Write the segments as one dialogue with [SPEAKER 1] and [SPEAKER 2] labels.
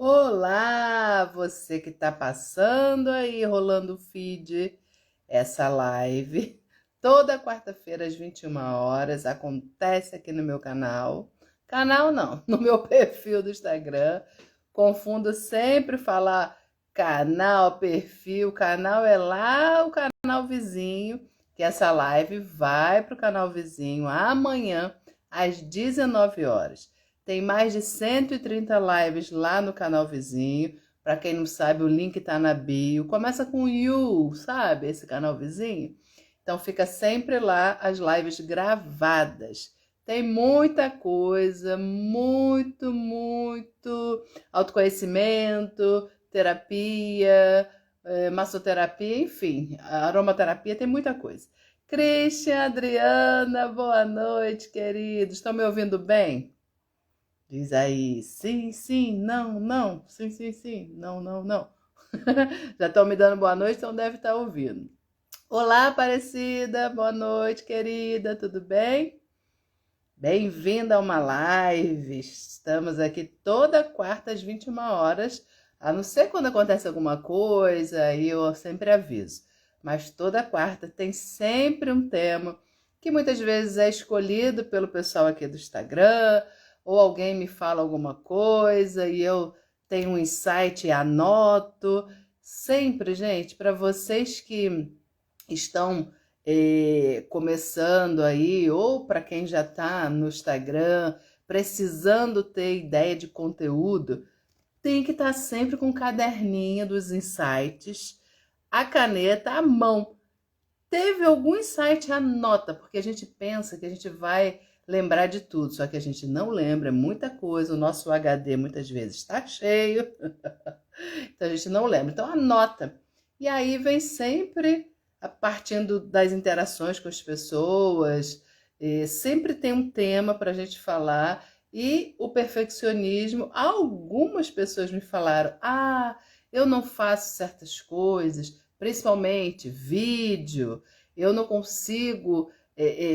[SPEAKER 1] Olá, você que tá passando aí, rolando o feed, essa live. Toda quarta-feira às 21 horas acontece aqui no meu canal. Canal não, no meu perfil do Instagram. Confundo sempre falar canal, perfil. Canal é lá o canal vizinho, que essa live vai pro canal vizinho amanhã às 19 horas. Tem mais de 130 lives lá no canal vizinho. Para quem não sabe, o link tá na bio. Começa com You, sabe? Esse canal vizinho. Então fica sempre lá as lives gravadas. Tem muita coisa, muito autoconhecimento, terapia, massoterapia, enfim, aromaterapia, tem muita coisa. Christian, Adriana, boa noite, queridos. Estão me ouvindo bem? Diz aí, sim, sim, não, não, sim, sim, sim, não, não, não. Já estão me dando boa noite, então deve estar ouvindo. Olá, Aparecida, boa noite, querida, tudo bem? Bem-vinda a uma live. Estamos aqui toda quarta às 21 horas, a não ser quando acontece alguma coisa, aí eu sempre aviso. Mas toda quarta tem sempre um tema que muitas vezes é escolhido pelo pessoal aqui do Instagram, ou alguém me fala alguma coisa e eu tenho um insight e anoto. Sempre, gente, para vocês que estão começando aí, ou para quem já está no Instagram, precisando ter ideia de conteúdo, tem que estar sempre com o caderninho dos insights, a caneta à mão. Teve algum insight, anota, porque a gente pensa que a gente vai lembrar de tudo, só que a gente não lembra, é muita coisa, o nosso HD muitas vezes está cheio, então a gente não lembra. Então anota. E aí vem sempre partindo das interações com as pessoas, sempre tem um tema para a gente falar. E o perfeccionismo, algumas pessoas me falaram: ah, eu não faço certas coisas, principalmente vídeo, eu não consigo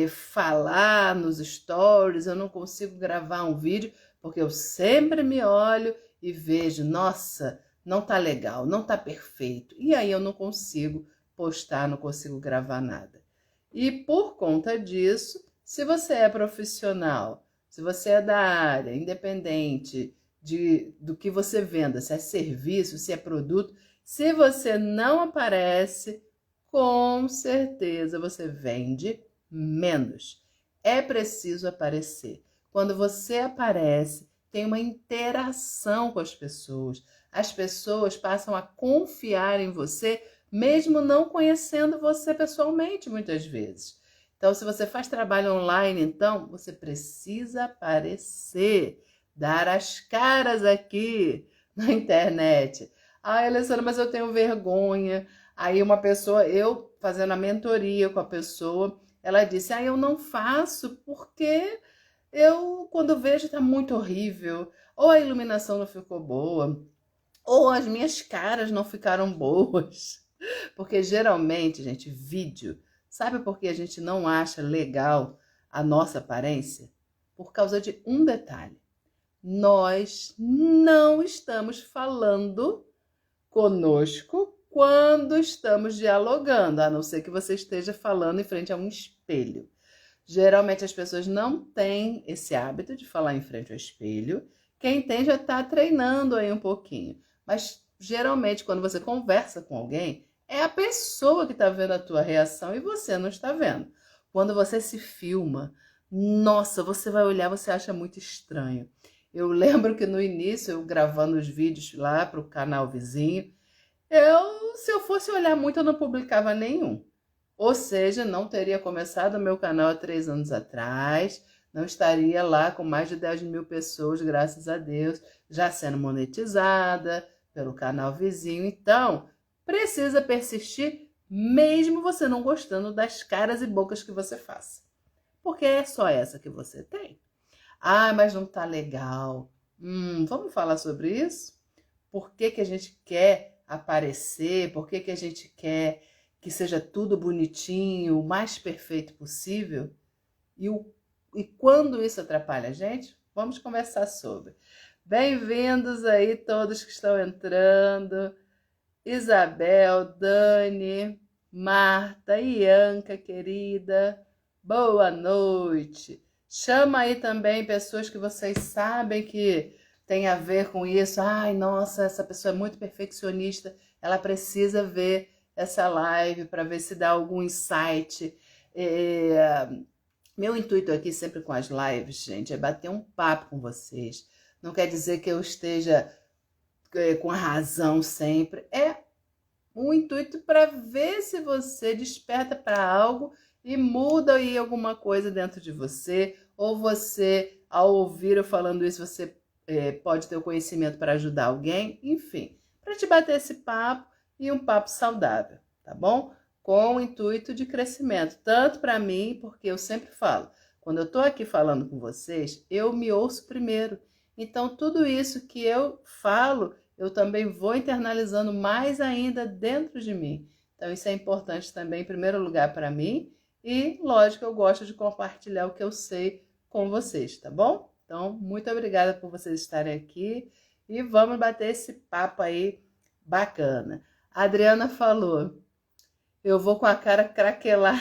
[SPEAKER 1] falar nos stories, eu não consigo gravar um vídeo, porque eu sempre me olho e vejo, nossa, não tá legal, não tá perfeito. E aí eu não consigo postar, não consigo gravar nada. E por conta disso, se você é profissional, se você é da área, independente do que você venda, se é serviço, se é produto, se você não aparece, com certeza você vende menos. É preciso aparecer. Quando você aparece, tem uma interação com as pessoas passam a confiar em você, mesmo não conhecendo você pessoalmente, muitas vezes. Então, se você faz trabalho online, então, você precisa aparecer, dar as caras aqui na internet. Ah, Alessandra, mas eu tenho vergonha. Aí uma pessoa, eu fazendo a mentoria com a pessoa, ela disse, eu não faço porque eu, quando vejo, tá muito horrível. Ou a iluminação não ficou boa, ou as minhas caras não ficaram boas. Porque geralmente, gente, vídeo, sabe por que a gente não acha legal a nossa aparência? Por causa de um detalhe. Nós não estamos falando conosco quando estamos dialogando, a não ser que você esteja falando em frente a um espelho. Geralmente as pessoas não têm esse hábito de falar em frente ao espelho. Quem tem já está treinando aí um pouquinho. Mas geralmente quando você conversa com alguém, é a pessoa que está vendo a tua reação e você não está vendo. Quando você se filma, nossa, você vai olhar, você acha muito estranho. Eu lembro que no início, eu gravando os vídeos lá para o canal vizinho, se eu fosse olhar muito, eu não publicava nenhum. Ou seja, não teria começado o meu canal há 3 anos atrás, não estaria lá com mais de 10 mil pessoas, graças a Deus, já sendo monetizada pelo canal vizinho. Então, precisa persistir, mesmo você não gostando das caras e bocas que você faça. Porque é só essa que você tem. Ah, mas não tá legal. Vamos falar sobre isso? Por que que a gente quer aparecer? Por que que a gente quer que seja tudo bonitinho, o mais perfeito possível? E, e quando isso atrapalha a gente? Vamos conversar sobre. Bem-vindos aí todos que estão entrando. Isabel, Dani, Marta, Ianca, querida, boa noite. Chama aí também pessoas que vocês sabem que tem a ver com isso. Ai, nossa, essa pessoa é muito perfeccionista, ela precisa ver essa live para ver se dá algum insight. Meu intuito aqui sempre com as lives, gente, é bater um papo com vocês. Não quer dizer que eu esteja com a razão sempre. É um intuito para ver se você desperta para algo e muda aí alguma coisa dentro de você, ou você, ao ouvir eu falando isso, você pode ter o conhecimento para ajudar alguém, enfim, para te bater esse papo e um papo saudável, tá bom? Com o intuito de crescimento, tanto para mim, porque eu sempre falo, quando eu estou aqui falando com vocês, eu me ouço primeiro. Então, tudo isso que eu falo, eu também vou internalizando mais ainda dentro de mim. Então, isso é importante também, em primeiro lugar, para mim. E, lógico, eu gosto de compartilhar o que eu sei com vocês, tá bom? Então, muito obrigada por vocês estarem aqui. E vamos bater esse papo aí bacana. A Adriana falou, eu vou com a cara craquelada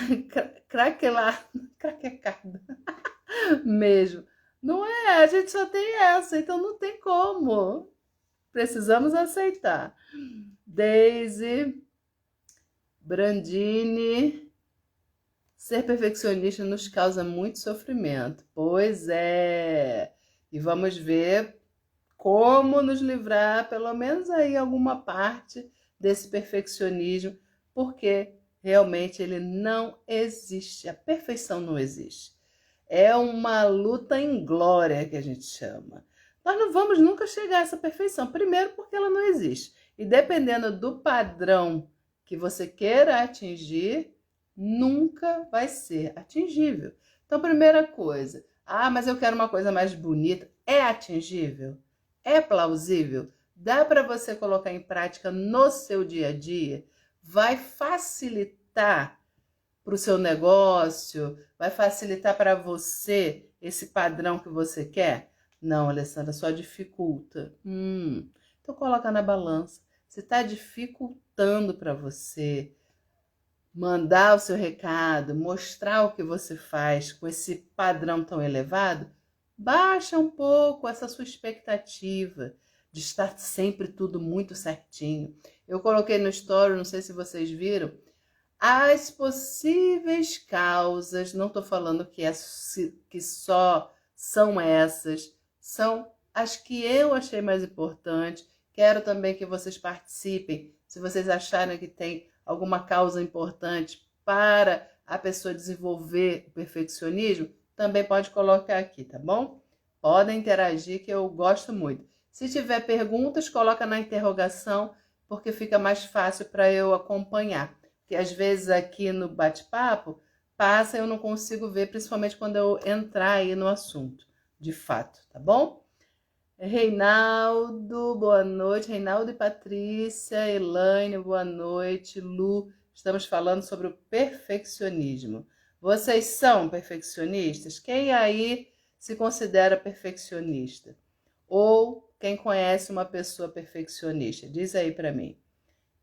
[SPEAKER 1] mesmo. Não é, a gente só tem essa, então não tem como. Precisamos aceitar. Daisy, Brandini, ser perfeccionista nos causa muito sofrimento. Pois é. E vamos ver como nos livrar, pelo menos aí, alguma parte desse perfeccionismo, porque realmente ele não existe. A perfeição não existe. É uma luta inglória que a gente chama. Nós não vamos nunca chegar a essa perfeição. Primeiro, porque ela não existe. E dependendo do padrão que você queira atingir, nunca vai ser atingível. Então, primeira coisa, mas eu quero uma coisa mais bonita. É atingível? É plausível? Dá para você colocar em prática no seu dia a dia? Vai facilitar para o seu negócio? Vai facilitar para você esse padrão que você quer? Não, Alessandra, só dificulta. Então coloca na balança. Se está dificultando para você mandar o seu recado, mostrar o que você faz com esse padrão tão elevado, baixa um pouco essa sua expectativa de estar sempre tudo muito certinho. Eu coloquei no story, não sei se vocês viram, as possíveis causas, não estou falando que só são essas, são as que eu achei mais importante. Quero também que vocês participem, se vocês acharem que tem alguma causa importante para a pessoa desenvolver o perfeccionismo, também pode colocar aqui, tá bom? Podem interagir, que eu gosto muito. Se tiver perguntas, coloca na interrogação, porque fica mais fácil para eu acompanhar. Porque às vezes aqui no bate-papo passa e eu não consigo ver, principalmente quando eu entrar aí no assunto, de fato, tá bom? Reinaldo, boa noite. Reinaldo e Patrícia, Elaine, boa noite. Lu, estamos falando sobre o perfeccionismo. Vocês são perfeccionistas? Quem aí se considera perfeccionista? Ou quem conhece uma pessoa perfeccionista? Diz aí para mim.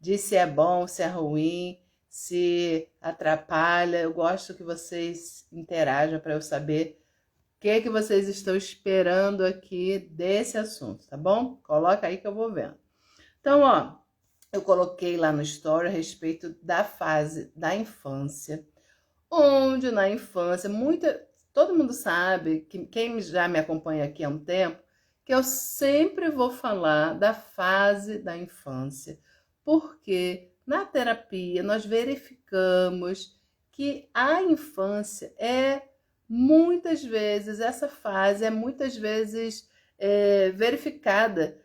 [SPEAKER 1] Diz se é bom, se é ruim, se atrapalha. Eu gosto que vocês interajam para eu saber o que vocês estão esperando aqui desse assunto, tá bom? Coloca aí que eu vou vendo. Então, eu coloquei lá no story a respeito da fase da infância, onde na infância, todo mundo sabe, que quem já me acompanha aqui há um tempo, que eu sempre vou falar da fase da infância, porque na terapia nós verificamos que a infância muitas vezes, essa fase é muitas vezes verificada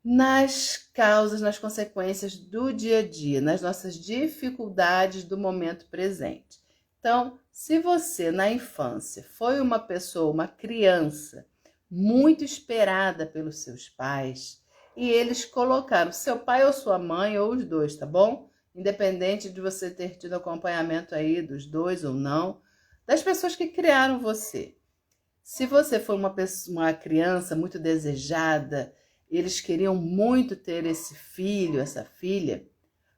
[SPEAKER 1] nas causas, nas consequências do dia a dia, nas nossas dificuldades do momento presente. Então, se você na infância foi uma pessoa, uma criança, muito esperada pelos seus pais, e eles colocaram seu pai ou sua mãe, ou os dois, tá bom? Independente de você ter tido acompanhamento aí dos dois ou não, das pessoas que criaram você. Se você foi uma criança muito desejada, eles queriam muito ter esse filho, essa filha,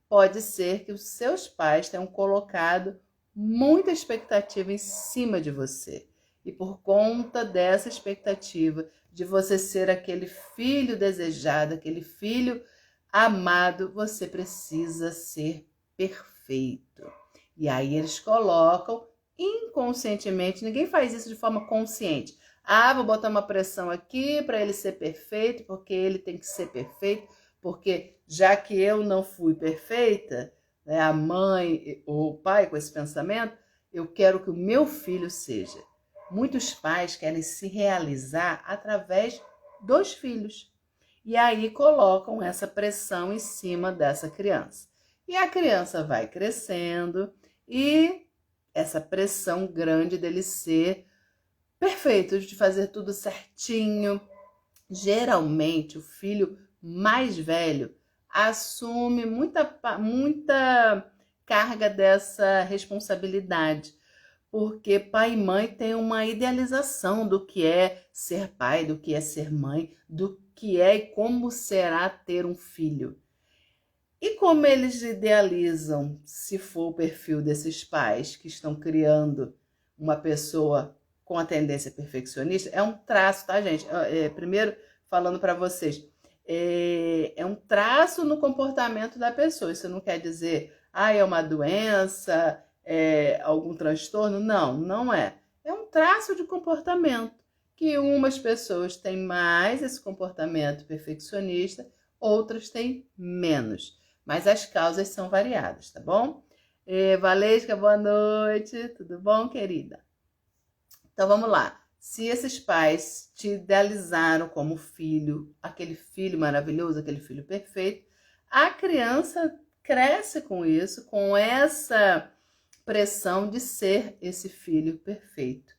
[SPEAKER 1] pode ser que os seus pais tenham colocado muita expectativa em cima de você. E por conta dessa expectativa de você ser aquele filho desejado, aquele filho amado, você precisa ser perfeito. E aí eles colocam inconscientemente, ninguém faz isso de forma consciente. Ah, vou botar uma pressão aqui para ele ser perfeito, porque ele tem que ser perfeito, porque já que eu não fui perfeita, né, a mãe ou o pai com esse pensamento, eu quero que o meu filho seja. Muitos pais querem se realizar através dos filhos. E aí colocam essa pressão em cima dessa criança. E a criança vai crescendo e essa pressão grande dele ser perfeito, de fazer tudo certinho. Geralmente, o filho mais velho assume muita carga dessa responsabilidade, porque pai e mãe têm uma idealização do que é ser pai, do que é ser mãe, do que é e como será ter um filho. E como eles idealizam, se for o perfil desses pais que estão criando uma pessoa com a tendência perfeccionista, é um traço, tá, gente? Primeiro, falando para vocês, é um traço no comportamento da pessoa. Isso não quer dizer, é uma doença, algum transtorno. Não, não é. É um traço de comportamento que umas pessoas têm mais esse comportamento perfeccionista, outras têm menos. Mas as causas são variadas, tá bom? Valesca, boa noite. Tudo bom, querida? Então, vamos lá. Se esses pais te idealizaram como filho, aquele filho maravilhoso, aquele filho perfeito, a criança cresce com isso, com essa pressão de ser esse filho perfeito.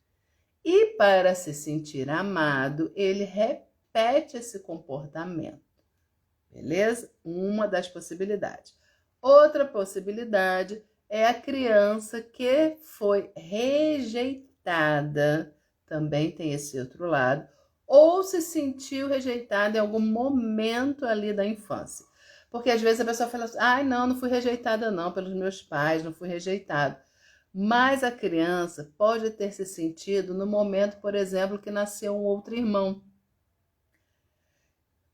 [SPEAKER 1] E para se sentir amado, ele repete esse comportamento. Beleza? Uma das possibilidades. Outra possibilidade é a criança que foi rejeitada, também tem esse outro lado, ou se sentiu rejeitada em algum momento ali da infância. Porque às vezes a pessoa fala assim, não fui rejeitada não pelos meus pais, não fui rejeitada. Mas a criança pode ter se sentido no momento, por exemplo, que nasceu um outro irmão.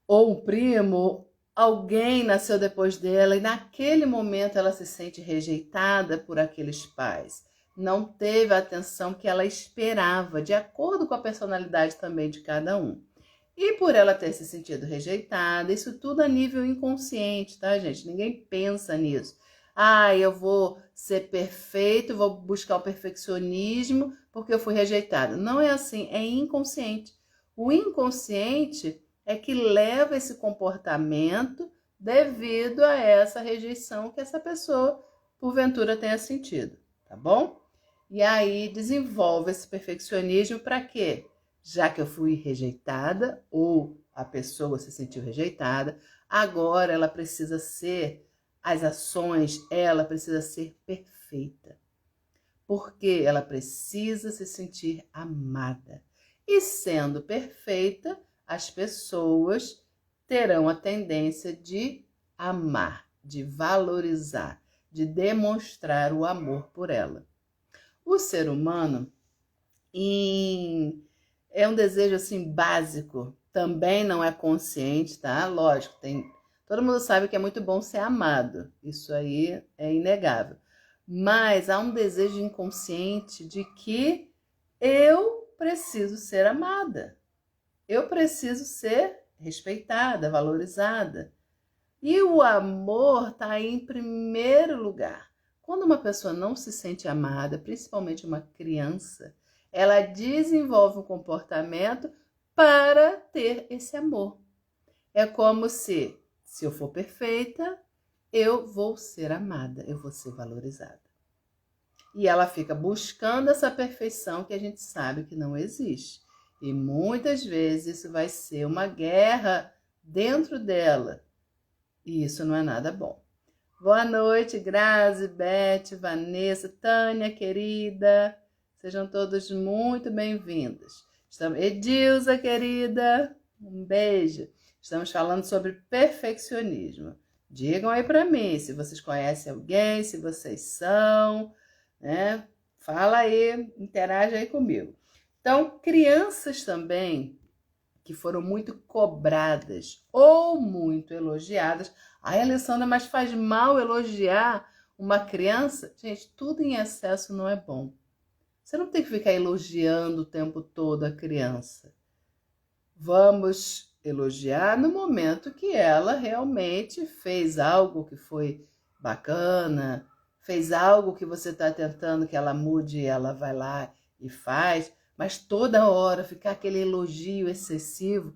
[SPEAKER 1] Ou um primo, alguém nasceu depois dela e naquele momento ela se sente rejeitada por aqueles pais. Não teve a atenção que ela esperava, de acordo com a personalidade também de cada um. E por ela ter se sentido rejeitada, isso tudo a nível inconsciente, tá, gente? Ninguém pensa nisso. Eu vou ser perfeito, vou buscar o perfeccionismo porque eu fui rejeitada. Não é assim, é inconsciente. O inconsciente é que leva esse comportamento devido a essa rejeição que essa pessoa, porventura, tenha sentido, tá bom? E aí desenvolve esse perfeccionismo para quê? Já que eu fui rejeitada ou a pessoa se sentiu rejeitada, agora ela precisa ser, as ações, ela precisa ser perfeita. Porque ela precisa se sentir amada. E sendo perfeita, as pessoas terão a tendência de amar, de valorizar, de demonstrar o amor por ela. O ser humano é um desejo assim básico, também não é consciente, tá? Lógico, todo mundo sabe que é muito bom ser amado, isso aí é inegável. Mas há um desejo inconsciente de que eu preciso ser amada. Eu preciso ser respeitada, valorizada. E o amor está aí em primeiro lugar. Quando uma pessoa não se sente amada, principalmente uma criança, ela desenvolve um comportamento para ter esse amor. É como se eu for perfeita, eu vou ser amada, eu vou ser valorizada. E ela fica buscando essa perfeição que a gente sabe que não existe. E muitas vezes isso vai ser uma guerra dentro dela. E isso não é nada bom. Boa noite, Grazi, Beth, Vanessa, Tânia, querida. Sejam todos muito bem-vindos. Edilza, querida, um beijo. Estamos falando sobre perfeccionismo. Digam aí para mim se vocês conhecem alguém, se vocês são, né? Fala aí, interage aí comigo. Então, crianças também que foram muito cobradas ou muito elogiadas. Ai, Alessandra, mas faz mal elogiar uma criança? Gente, tudo em excesso não é bom. Você não tem que ficar elogiando o tempo todo a criança. Vamos elogiar no momento que ela realmente fez algo que foi bacana, fez algo que você está tentando que ela mude e ela vai lá e faz, mas toda hora ficar aquele elogio excessivo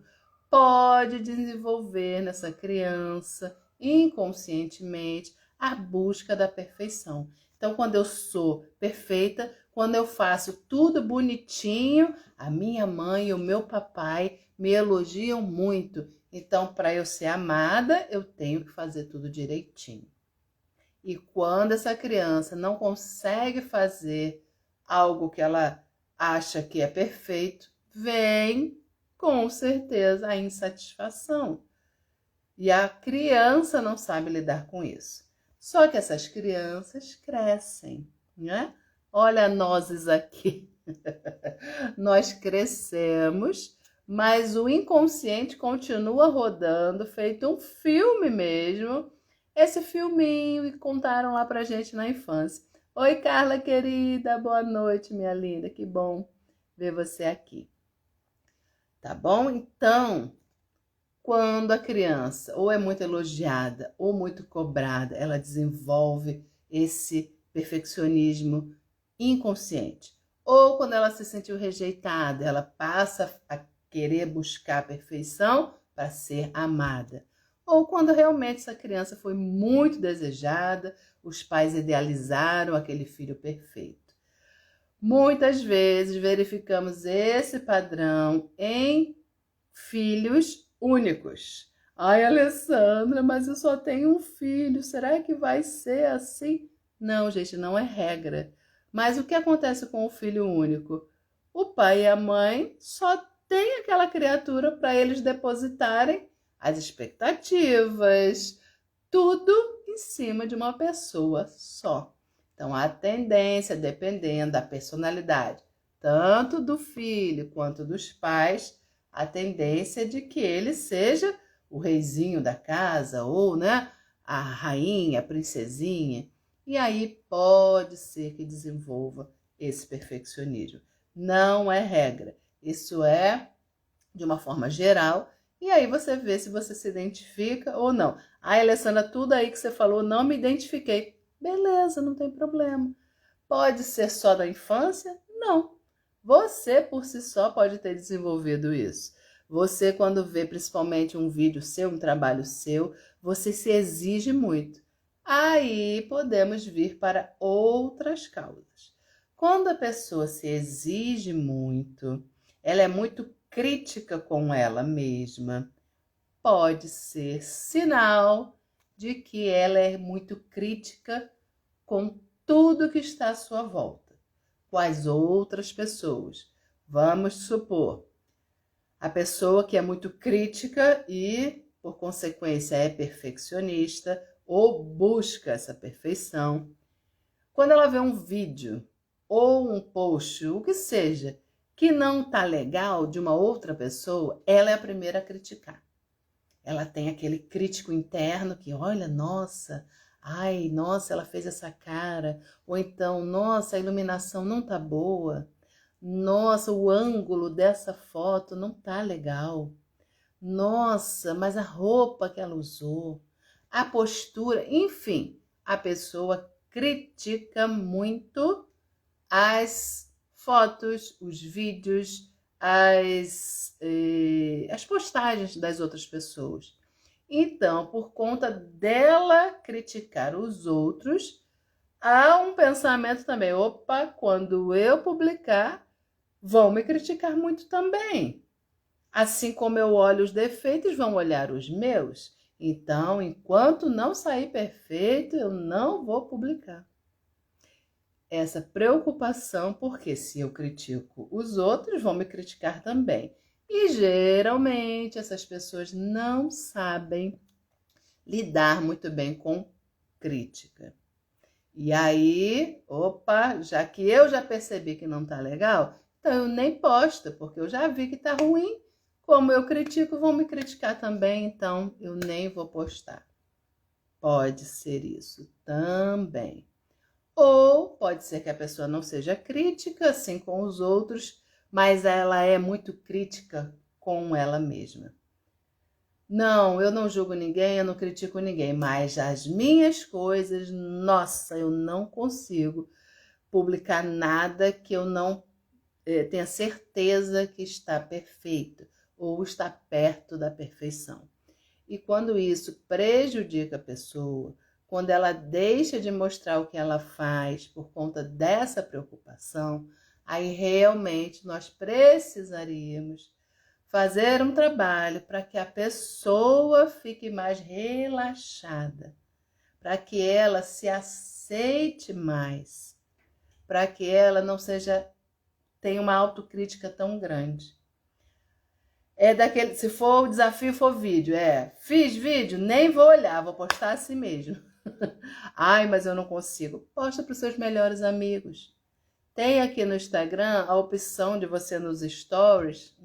[SPEAKER 1] pode desenvolver nessa criança, inconscientemente, a busca da perfeição. Então, quando eu sou perfeita, quando eu faço tudo bonitinho, a minha mãe e o meu papai me elogiam muito. Então, para eu ser amada, eu tenho que fazer tudo direitinho. E quando essa criança não consegue fazer algo que ela acha que é perfeito, vem com certeza a insatisfação. E a criança não sabe lidar com isso. Só que essas crianças crescem, né? Olha nós aqui. Nós crescemos, mas o inconsciente continua rodando, feito um filme mesmo. Esse filminho que contaram lá pra gente na infância. Oi, Carla querida, boa noite, minha linda. Que bom ver você aqui. Tá bom? Então, quando a criança ou é muito elogiada ou muito cobrada, ela desenvolve esse perfeccionismo inconsciente. Ou quando ela se sentiu rejeitada, ela passa a querer buscar a perfeição para ser amada. Ou quando realmente essa criança foi muito desejada, os pais idealizaram aquele filho perfeito. Muitas vezes verificamos esse padrão em filhos únicos. Ai, Alessandra, mas eu só tenho um filho, será que vai ser assim? Não, gente, não é regra. Mas o que acontece com o filho único? O pai e a mãe só têm aquela criatura para eles depositarem as expectativas, tudo em cima de uma pessoa só. Então, a tendência, dependendo da personalidade, tanto do filho quanto dos pais, a tendência é de que ele seja o reizinho da casa ou, né, a rainha, a princesinha. E aí pode ser que desenvolva esse perfeccionismo. Não é regra. Isso é de uma forma geral. E aí você vê se você se identifica ou não. Ai, Alessandra, tudo aí que você falou, não me identifiquei. Beleza, não tem problema. Pode ser só da infância? Não. Você, por si só, pode ter desenvolvido isso. Você, quando vê principalmente um vídeo seu, um trabalho seu, você se exige muito. Aí podemos vir para outras causas. Quando a pessoa se exige muito, ela é muito crítica com ela mesma, pode ser sinal de que ela é muito crítica com tudo que está à sua volta, com as outras pessoas. Vamos supor, a pessoa que é muito crítica e, por consequência, é perfeccionista ou busca essa perfeição. Quando ela vê um vídeo ou um post, o que seja, que não está legal de uma outra pessoa, ela é a primeira a criticar. Ela tem aquele crítico interno que, olha, nossa, ai, nossa, ela fez essa cara. Ou então, nossa, a iluminação não tá boa. Nossa, o ângulo dessa foto não tá legal. Nossa, mas a roupa que ela usou, a postura, enfim, a pessoa critica muito as fotos, os vídeos, as postagens das outras pessoas. Então, por conta dela criticar os outros, há um pensamento também: opa, quando eu publicar, vão me criticar muito também. Assim como eu olho os defeitos, vão olhar os meus. Então, enquanto não sair perfeito, eu não vou publicar. essa preocupação, porque se eu critico os outros, vão me criticar também. E geralmente essas pessoas não sabem lidar muito bem com crítica. E aí, opa, já que eu já percebi que não tá legal, então eu nem posto, porque eu já vi que tá ruim. Como eu critico, vão me criticar também, então eu nem vou postar. Pode ser isso também. Ou pode ser que a pessoa não seja crítica, assim, com os outros, mas ela é muito crítica com ela mesma. Não, eu não julgo ninguém, eu não critico ninguém, mas as minhas coisas, nossa, eu não consigo publicar nada que eu não tenha certeza que está perfeito ou está perto da perfeição. E quando isso prejudica a pessoa, quando ela deixa de mostrar o que ela faz por conta dessa preocupação, aí realmente nós precisaríamos fazer um trabalho para que a pessoa fique mais relaxada, para que ela se aceite mais, para que ela não tenha uma autocrítica tão grande. É daquele, se for o desafio, for vídeo, fiz vídeo, nem vou olhar, vou postar assim mesmo. Ai, mas eu não consigo. Posta para os seus melhores amigos. Tem aqui no Instagram a opção de você nos stories,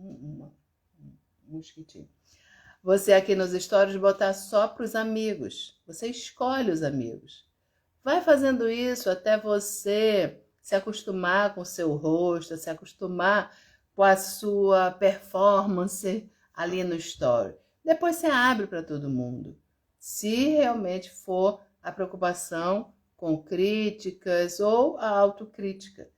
[SPEAKER 1] mosquitinho. Você aqui nos stories botar só para os amigos. Você escolhe os amigos. Vai fazendo isso até você se acostumar com o seu rosto, se acostumar com a sua performance ali no story. Depois você abre para todo mundo. Se realmente for a preocupação com críticas ou a autocrítica,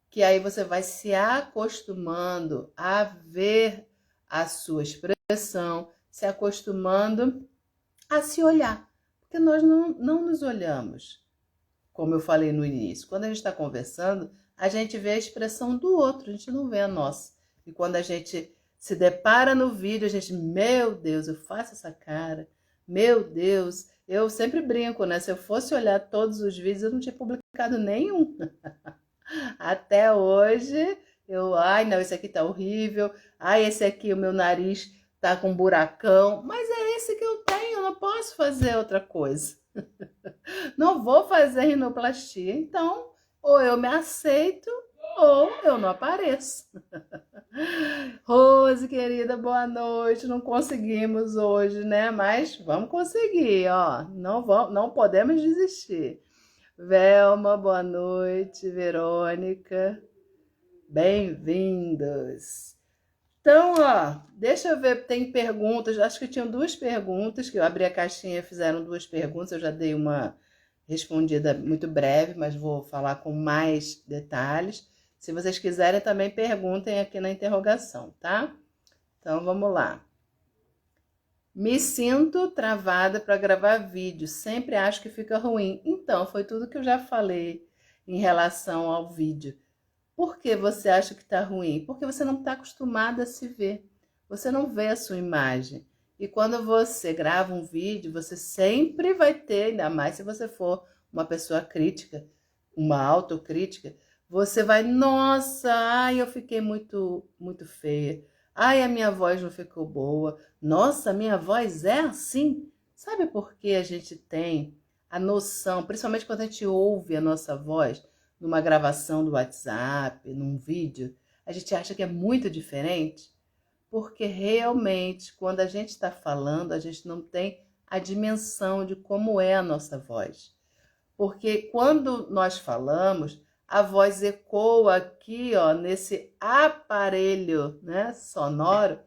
[SPEAKER 1] que aí você vai se acostumando a ver a sua expressão, se acostumando a se olhar, porque nós não nos olhamos. Como eu falei no início, quando a gente está conversando, a gente vê a expressão do outro, a gente não vê a nossa. E quando a gente se depara no vídeo, a gente, meu Deus, eu faço essa cara, meu Deus, eu sempre brinco, né? Se eu fosse olhar todos os vídeos, eu não tinha publicado nenhum. Até hoje, ai não, esse aqui tá horrível, ai esse aqui, o meu nariz tá com um buracão, mas é esse que eu tenho, eu não posso fazer outra coisa. Não vou fazer rinoplastia, então ou eu me aceito ou eu não apareço. Rose, querida, boa noite. Não conseguimos hoje, né? Mas vamos conseguir, ó. Não podemos desistir. Velma, boa noite. Verônica, bem-vindos. Então, ó, deixa eu ver, tem perguntas. Acho que tinham 2 perguntas, que eu abri a caixinha e fizeram 2 perguntas. Eu já dei uma respondida muito breve, mas vou falar com mais detalhes. Se vocês quiserem, também perguntem aqui na interrogação, tá? Então, vamos lá. Me sinto travada para gravar vídeo, sempre acho que fica ruim. Então, foi tudo que eu já falei em relação ao vídeo. Por que você acha que está ruim? Porque você não está acostumada a se ver. Você não vê a sua imagem. E quando você grava um vídeo, você sempre vai ter, ainda mais se você for uma pessoa crítica, uma autocrítica, você vai, nossa, ai, eu fiquei muito feia. Ai, a minha voz não ficou boa. Nossa, a minha voz é assim. Sabe por que a gente tem a noção, principalmente quando a gente ouve a nossa voz numa gravação do WhatsApp, num vídeo, a gente acha que é muito diferente? Porque realmente, quando a gente está falando, a gente não tem a dimensão de como é a nossa voz. Porque quando nós falamos, a voz ecoa aqui, ó, nesse aparelho, né, sonoro,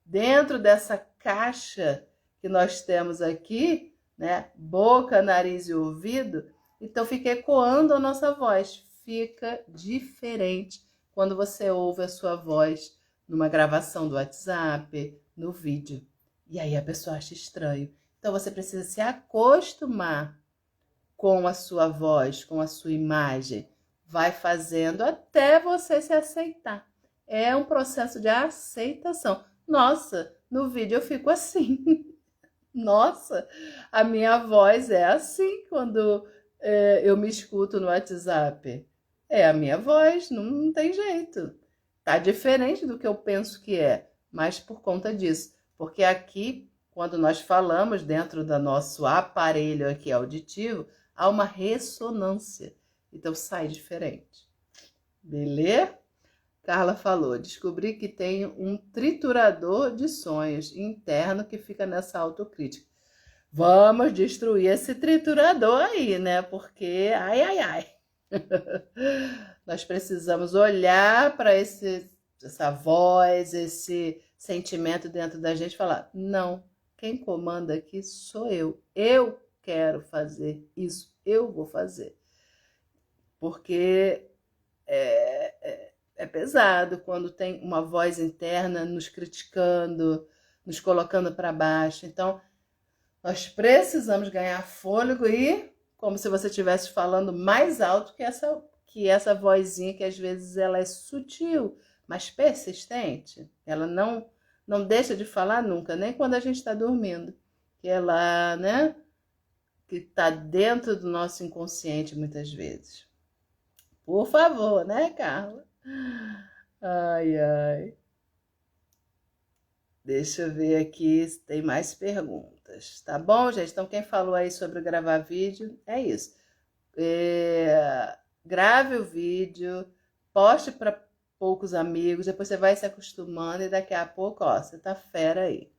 [SPEAKER 1] dentro dessa caixa que nós temos aqui, né, boca, nariz e ouvido, então fica ecoando a nossa voz. Fica diferente quando você ouve a sua voz numa gravação do WhatsApp, no vídeo. E aí a pessoa acha estranho. Então você precisa se acostumar com a sua voz, com a sua imagem. Vai fazendo até você se aceitar. É um processo de aceitação. Nossa, no vídeo eu fico assim. Nossa, a minha voz é assim quando eu me escuto no WhatsApp. É a minha voz, não tem jeito. Tá diferente do que eu penso que é, mas por conta disso. Porque aqui, quando nós falamos dentro do nosso aparelho aqui auditivo, há uma ressonância. Então sai diferente. Beleza? Carla falou, descobri que tenho um triturador de sonhos interno que fica nessa autocrítica. Vamos destruir esse triturador aí, né? Porque, ai, ai, ai. Nós precisamos olhar para essa voz, esse sentimento dentro da gente e falar: não, quem comanda aqui sou eu. Eu quero fazer isso, eu vou fazer. Porque é pesado quando tem uma voz interna nos criticando, nos colocando para baixo. Então, nós precisamos ganhar fôlego e, como se você estivesse falando mais alto que essa vozinha, que às vezes ela é sutil, mas persistente. Ela não deixa de falar nunca, nem quando a gente está dormindo. Que ela, né, que está dentro do nosso inconsciente muitas vezes. Por favor, né, Carla? Ai, ai. Deixa eu ver aqui se tem mais perguntas. Tá bom, gente? Então, quem falou aí sobre gravar vídeo, é isso. Grave o vídeo, poste para poucos amigos, depois você vai se acostumando e daqui a pouco, ó, você tá fera aí.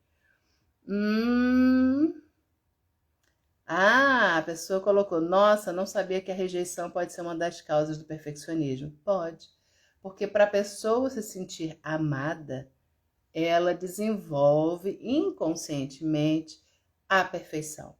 [SPEAKER 1] Ah, a pessoa colocou, nossa, não sabia que a rejeição pode ser uma das causas do perfeccionismo. Pode, porque para a pessoa se sentir amada, ela desenvolve inconscientemente a perfeição.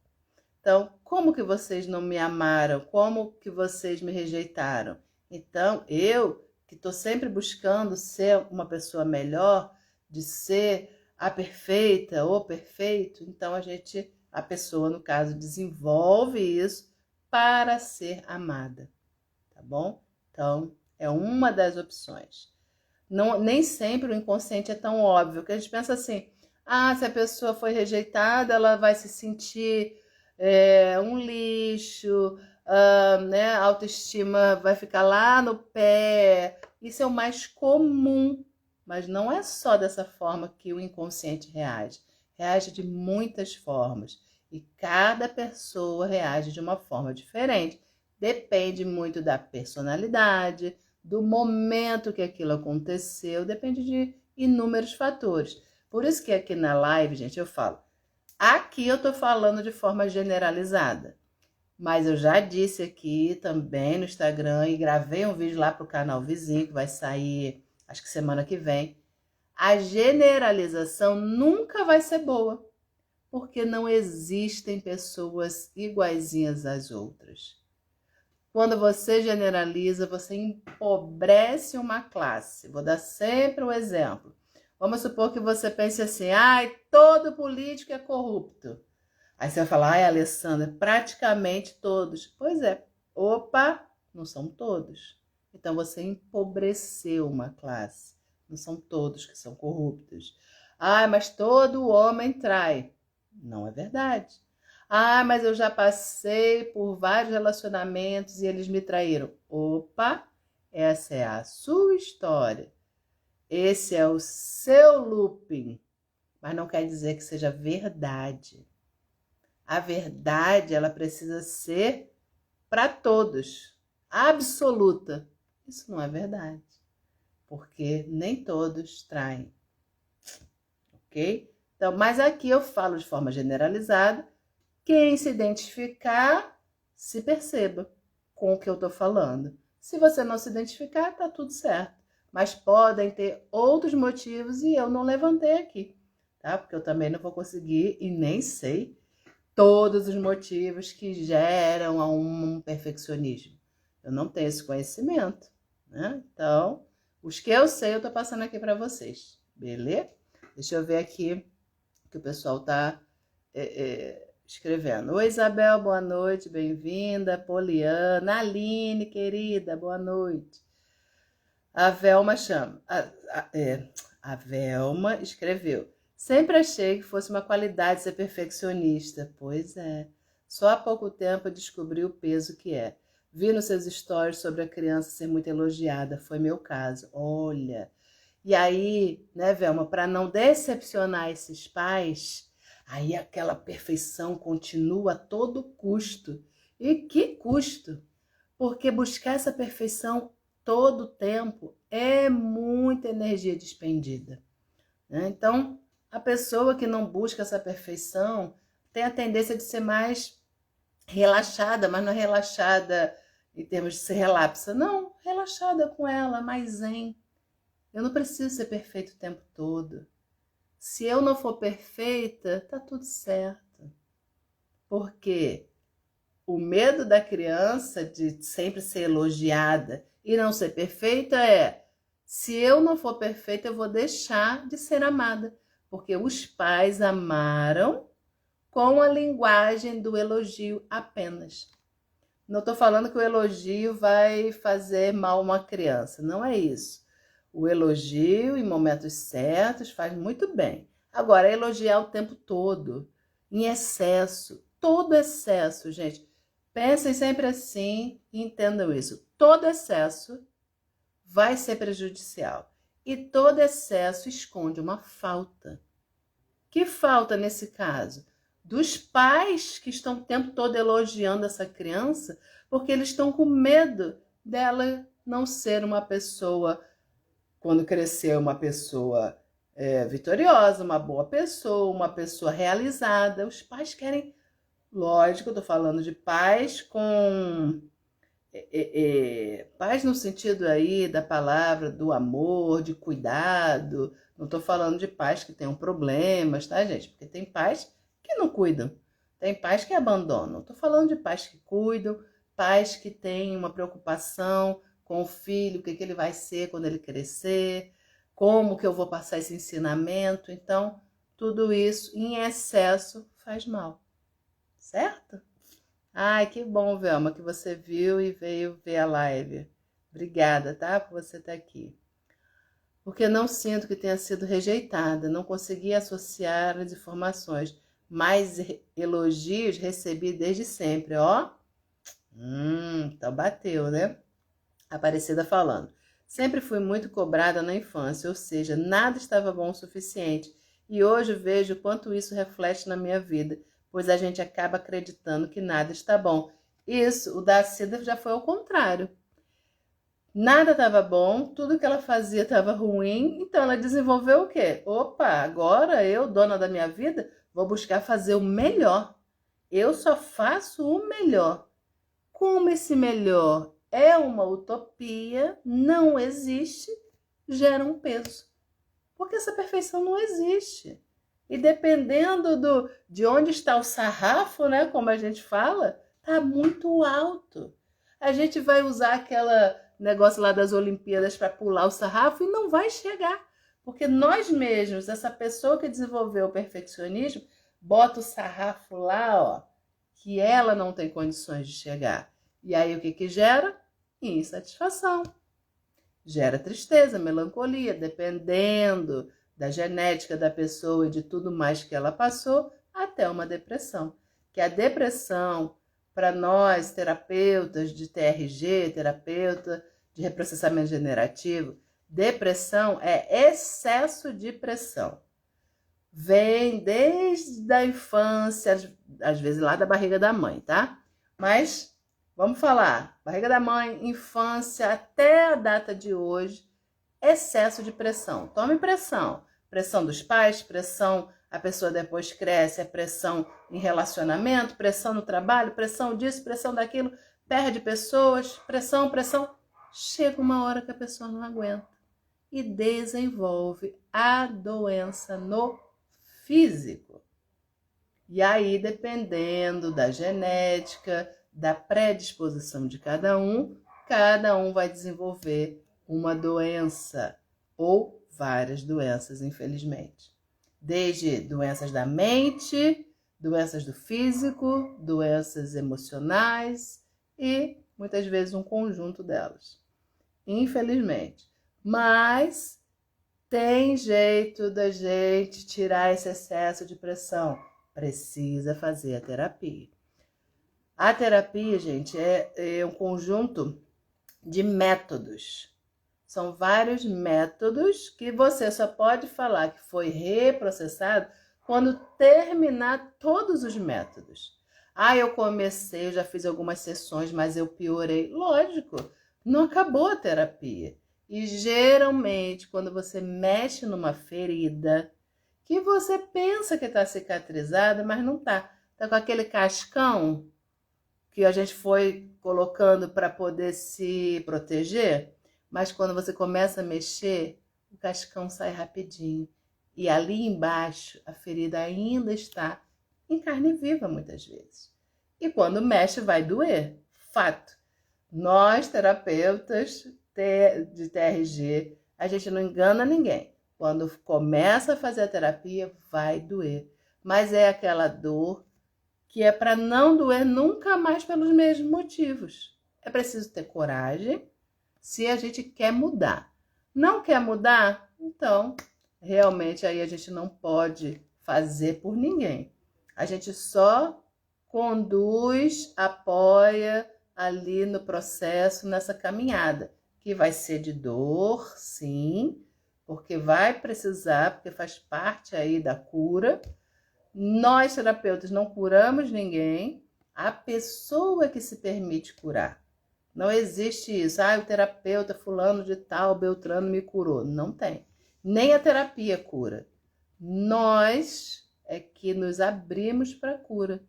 [SPEAKER 1] Então, como que vocês não me amaram? Como que vocês me rejeitaram? Então, eu que estou sempre buscando ser uma pessoa melhor, de ser a perfeita ou perfeito, então a pessoa, no caso, desenvolve isso para ser amada, tá bom? Então, é uma das opções. Não, nem sempre o inconsciente é tão óbvio, que a gente pensa assim, se a pessoa foi rejeitada, ela vai se sentir um lixo, né? A autoestima vai ficar lá no pé. Isso é o mais comum, mas não é só dessa forma que o inconsciente reage. Reage de muitas formas e cada pessoa reage de uma forma diferente. Depende muito da personalidade, do momento que aquilo aconteceu, depende de inúmeros fatores. Por isso que aqui na live, gente, eu falo, aqui eu tô falando de forma generalizada, mas eu já disse aqui também no Instagram e gravei um vídeo lá pro canal vizinho, que vai sair, acho que semana que vem. A generalização nunca vai ser boa, porque não existem pessoas iguaizinhas às outras. Quando você generaliza, você empobrece uma classe. Vou dar sempre um exemplo. Vamos supor que você pense assim, todo político é corrupto. Aí você vai falar, Alessandra, praticamente todos. Pois é, opa, não são todos. Então você empobreceu uma classe. Não são todos que são corruptos. Mas todo homem trai. Não é verdade. Mas eu já passei por vários relacionamentos e eles me traíram. Opa, essa é a sua história. Esse é o seu looping. Mas não quer dizer que seja verdade. A verdade, ela precisa ser para todos, absoluta. Isso não é verdade, porque nem todos traem, ok? Então, mas aqui eu falo de forma generalizada. Quem se identificar, se perceba com o que eu estou falando. Se você não se identificar, tá tudo certo. Mas podem ter outros motivos e eu não levantei aqui, tá? Porque eu também não vou conseguir e nem sei todos os motivos que geram um perfeccionismo. Eu não tenho esse conhecimento, né? Então, os que eu sei, eu tô passando aqui para vocês, beleza? Deixa eu ver aqui o que o pessoal tá escrevendo. Oi, Isabel, boa noite, bem-vinda. Poliana, Aline, querida, boa noite. A Velma chama. A Velma escreveu. Sempre achei que fosse uma qualidade ser perfeccionista. Pois é. Só há pouco tempo eu descobri o peso que é. Vi nos seus stories sobre a criança ser muito elogiada. Foi meu caso. Olha. E aí, né, Velma, para não decepcionar esses pais, aí aquela perfeição continua a todo custo. E que custo? Porque buscar essa perfeição todo o tempo é muita energia despendida, né? Então, a pessoa que não busca essa perfeição tem a tendência de ser mais relaxada, mas não é relaxada em termos de ser relapsa, não, relaxada com ela, mais zen. Eu não preciso ser perfeito o tempo todo. Se eu não for perfeita, tá tudo certo. Porque o medo da criança de sempre ser elogiada e não ser perfeita é: se eu não for perfeita, eu vou deixar de ser amada. Porque os pais amaram com a linguagem do elogio apenas. Não estou falando que o elogio vai fazer mal a uma criança, não é isso. O elogio, em momentos certos, faz muito bem. Agora, elogiar o tempo todo, em excesso, todo excesso, gente. Pensem sempre assim e entendam isso. Todo excesso vai ser prejudicial. E todo excesso esconde uma falta. Que falta nesse caso? Dos pais que estão o tempo todo elogiando essa criança, porque eles estão com medo dela não ser uma pessoa, quando crescer, uma pessoa vitoriosa, uma pessoa realizada. Os pais querem, lógico, eu estou falando de pais com paz no sentido aí da palavra, do amor, de cuidado. Não estou falando de pais que tenham problemas, tá, gente? Porque tem pais que não cuidam, tem pais que abandonam. Estou falando de pais que cuidam, pais que têm uma preocupação com o filho, o que ele vai ser quando ele crescer, como que eu vou passar esse ensinamento. Então, tudo isso em excesso faz mal, certo? Ai, que bom, Velma, que você viu e veio ver a live. Obrigada, tá? Por você estar aqui. Porque não sinto que tenha sido rejeitada, não consegui associar as informações, mas elogios recebi desde sempre, ó. Então bateu, né? Aparecida falando. Sempre fui muito cobrada na infância, ou seja, nada estava bom o suficiente. E hoje vejo quanto isso reflete na minha vida, pois a gente acaba acreditando que nada está bom. Isso, o da Cida já foi ao contrário. Nada estava bom, tudo que ela fazia estava ruim, então ela desenvolveu o quê? Opa, agora eu, dona da minha vida, vou buscar fazer o melhor. Eu só faço o melhor. Como esse melhor é uma utopia, não existe, gera um peso. Porque essa perfeição não existe. E dependendo de onde está o sarrafo, né, como a gente fala, tá muito alto. A gente vai usar aquela negócio lá das Olimpíadas para pular o sarrafo e não vai chegar. Porque nós mesmos, essa pessoa que desenvolveu o perfeccionismo, bota o sarrafo lá, ó, que ela não tem condições de chegar. E aí o que gera? Insatisfação. Gera tristeza, melancolia, dependendo da genética da pessoa e de tudo mais que ela passou, até uma depressão. Que a depressão, para nós terapeutas de TRG, terapeuta de reprocessamento generativo, depressão é excesso de pressão. Vem desde a infância, às vezes lá da barriga da mãe, tá? Mas vamos falar, barriga da mãe, infância, até a data de hoje, excesso de pressão. Tome pressão. Pressão dos pais, pressão, a pessoa depois cresce, é pressão em relacionamento, pressão no trabalho, pressão disso, pressão daquilo, perde pessoas, pressão, pressão. Chega uma hora que a pessoa não aguenta e desenvolve a doença no físico. E aí, dependendo da genética, da predisposição de cada um vai desenvolver uma doença ou várias doenças, infelizmente. Desde doenças da mente, doenças do físico, doenças emocionais e muitas vezes um conjunto delas. Infelizmente. Mas tem jeito da gente tirar esse excesso de pressão. Precisa fazer a terapia. A terapia, gente, é um conjunto de métodos. São vários métodos que você só pode falar que foi reprocessado quando terminar todos os métodos. Ah, eu comecei, eu já fiz algumas sessões, mas eu piorei. Lógico, não acabou a terapia. E geralmente, quando você mexe numa ferida, que você pensa que está cicatrizada, mas não está. Está com aquele cascão que a gente foi colocando para poder se proteger, mas quando você começa a mexer, o cascão sai rapidinho. E ali embaixo, a ferida ainda está em carne viva, muitas vezes. E quando mexe, vai doer. Fato. Nós, terapeutas de TRG, a gente não engana ninguém. Quando começa a fazer a terapia, vai doer. Mas é aquela dor que é para não doer nunca mais pelos mesmos motivos. É preciso ter coragem se a gente quer mudar. Não quer mudar? Então, realmente aí a gente não pode fazer por ninguém. A gente só conduz, apoia ali no processo, nessa caminhada, que vai ser de dor, sim, porque vai precisar, porque faz parte aí da cura. Nós, terapeutas, não curamos ninguém, a pessoa que se permite curar. Não existe isso. Ah, o terapeuta fulano de tal, Beltrano me curou. Não tem. Nem a terapia cura. Nós é que nos abrimos para a cura.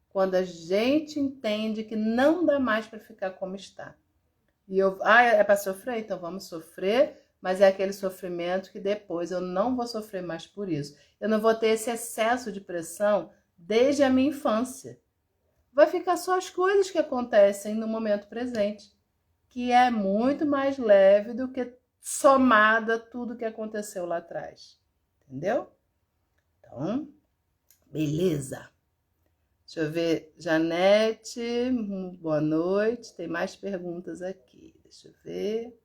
[SPEAKER 1] Quando a gente entende que não dá mais para ficar como está. E é para sofrer? Então vamos sofrer, mas é aquele sofrimento que depois eu não vou sofrer mais por isso. Eu não vou ter esse excesso de pressão desde a minha infância. Vai ficar só as coisas que acontecem no momento presente, que é muito mais leve do que somada tudo que aconteceu lá atrás. Entendeu? Então, beleza. Deixa eu ver, Janete, boa noite. Tem mais perguntas aqui. Deixa eu ver.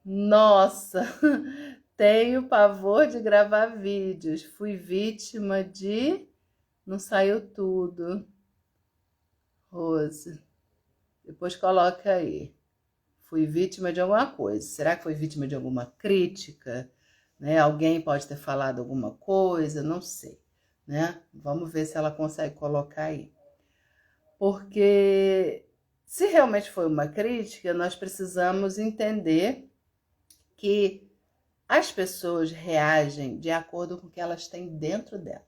[SPEAKER 1] Nossa, tenho pavor de gravar vídeos. Fui vítima de... Não saiu tudo. Rose, depois coloca aí. Fui vítima de alguma coisa. Será que foi vítima de alguma crítica? Né? Alguém pode ter falado alguma coisa? Não sei. Né? Vamos ver se ela consegue colocar aí. Porque se realmente foi uma crítica, nós precisamos entender que as pessoas reagem de acordo com o que elas têm dentro delas.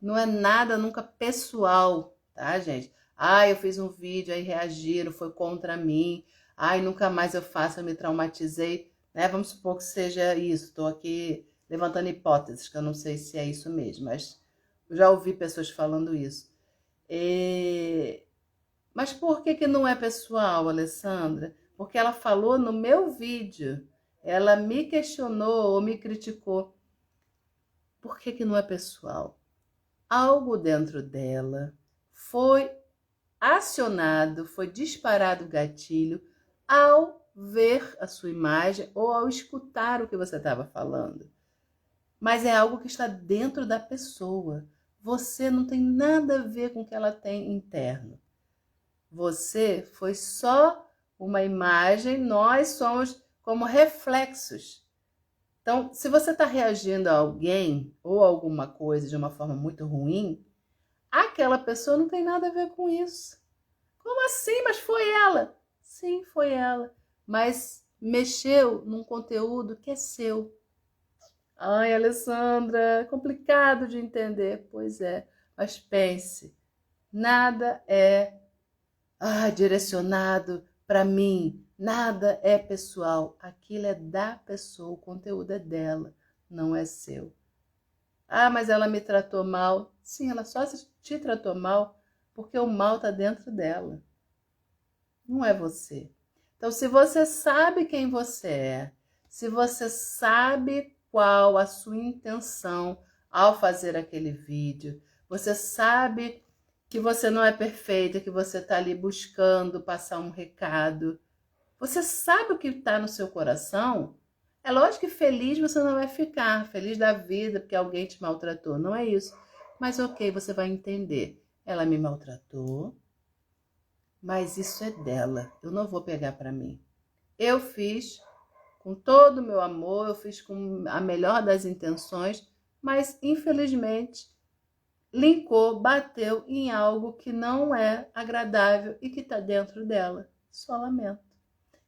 [SPEAKER 1] Não é nada nunca pessoal, tá, gente? Ah, eu fiz um vídeo, aí reagiram, foi contra mim. Ai, nunca mais eu faço, eu me traumatizei. Né? Vamos supor que seja isso. Estou aqui levantando hipóteses, que eu não sei se é isso mesmo, mas eu já ouvi pessoas falando isso. Mas por que não é pessoal, Alessandra? Porque ela falou no meu vídeo. Ela me questionou ou me criticou. Por que não é pessoal? Algo dentro dela foi acionado, foi disparado o gatilho ao ver a sua imagem ou ao escutar o que você estava falando. Mas é algo que está dentro da pessoa. Você não tem nada a ver com o que ela tem interno. Você foi só uma imagem, nós somos como reflexos. Então, se você está reagindo a alguém ou a alguma coisa de uma forma muito ruim, aquela pessoa não tem nada a ver com isso. Como assim? Mas foi ela? Sim, foi ela. Mas mexeu num conteúdo que é seu. Ai, Alessandra, é complicado de entender. Pois é, mas pense, nada é direcionado para mim, nada é pessoal. Aquilo é da pessoa, o conteúdo é dela, não é seu. Ah, mas ela me tratou mal. Sim, ela só te tratou mal porque o mal está dentro dela. Não é você. Então, se você sabe quem você é, se você sabe qual a sua intenção ao fazer aquele vídeo, você sabe que você não é perfeita, que você está ali buscando passar um recado, você sabe o que está no seu coração. É lógico que feliz você não vai ficar, feliz da vida porque alguém te maltratou, não é isso. Mas ok, você vai entender. ela me maltratou, mas isso é dela, eu não vou pegar para mim. Eu fiz com todo o meu amor, eu fiz com a melhor das intenções, mas infelizmente linkou, bateu em algo que não é agradável e que está dentro dela. Só lamento.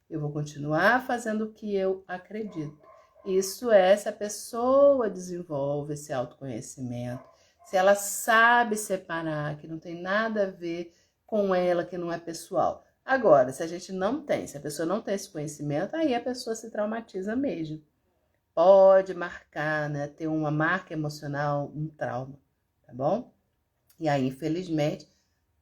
[SPEAKER 1] Eu vou continuar fazendo o que eu acredito. Isso é se a pessoa desenvolve esse autoconhecimento, se ela sabe separar, que não tem nada a ver com ela, que não é pessoal. Agora, se a gente não tem, se a pessoa não tem esse conhecimento, aí a pessoa se traumatiza mesmo. Pode marcar, né? Ter uma marca emocional, um trauma, tá bom? E aí, infelizmente,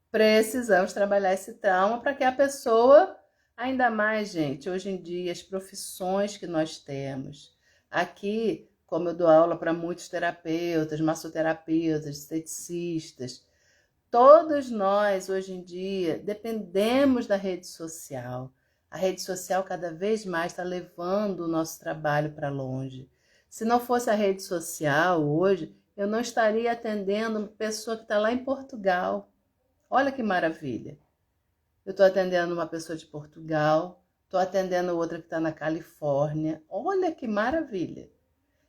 [SPEAKER 1] precisamos trabalhar esse trauma para que a pessoa, ainda mais, gente, hoje em dia, as profissões que nós temos. Aqui, como eu dou aula para muitos terapeutas, massoterapeutas, esteticistas, todos nós, hoje em dia, dependemos da rede social. A rede social cada vez mais está levando o nosso trabalho para longe. Se não fosse a rede social hoje, eu não estaria atendendo uma pessoa que está lá em Portugal. Olha que maravilha. Eu estou atendendo uma pessoa de Portugal, estou atendendo outra que está na Califórnia. Olha que maravilha.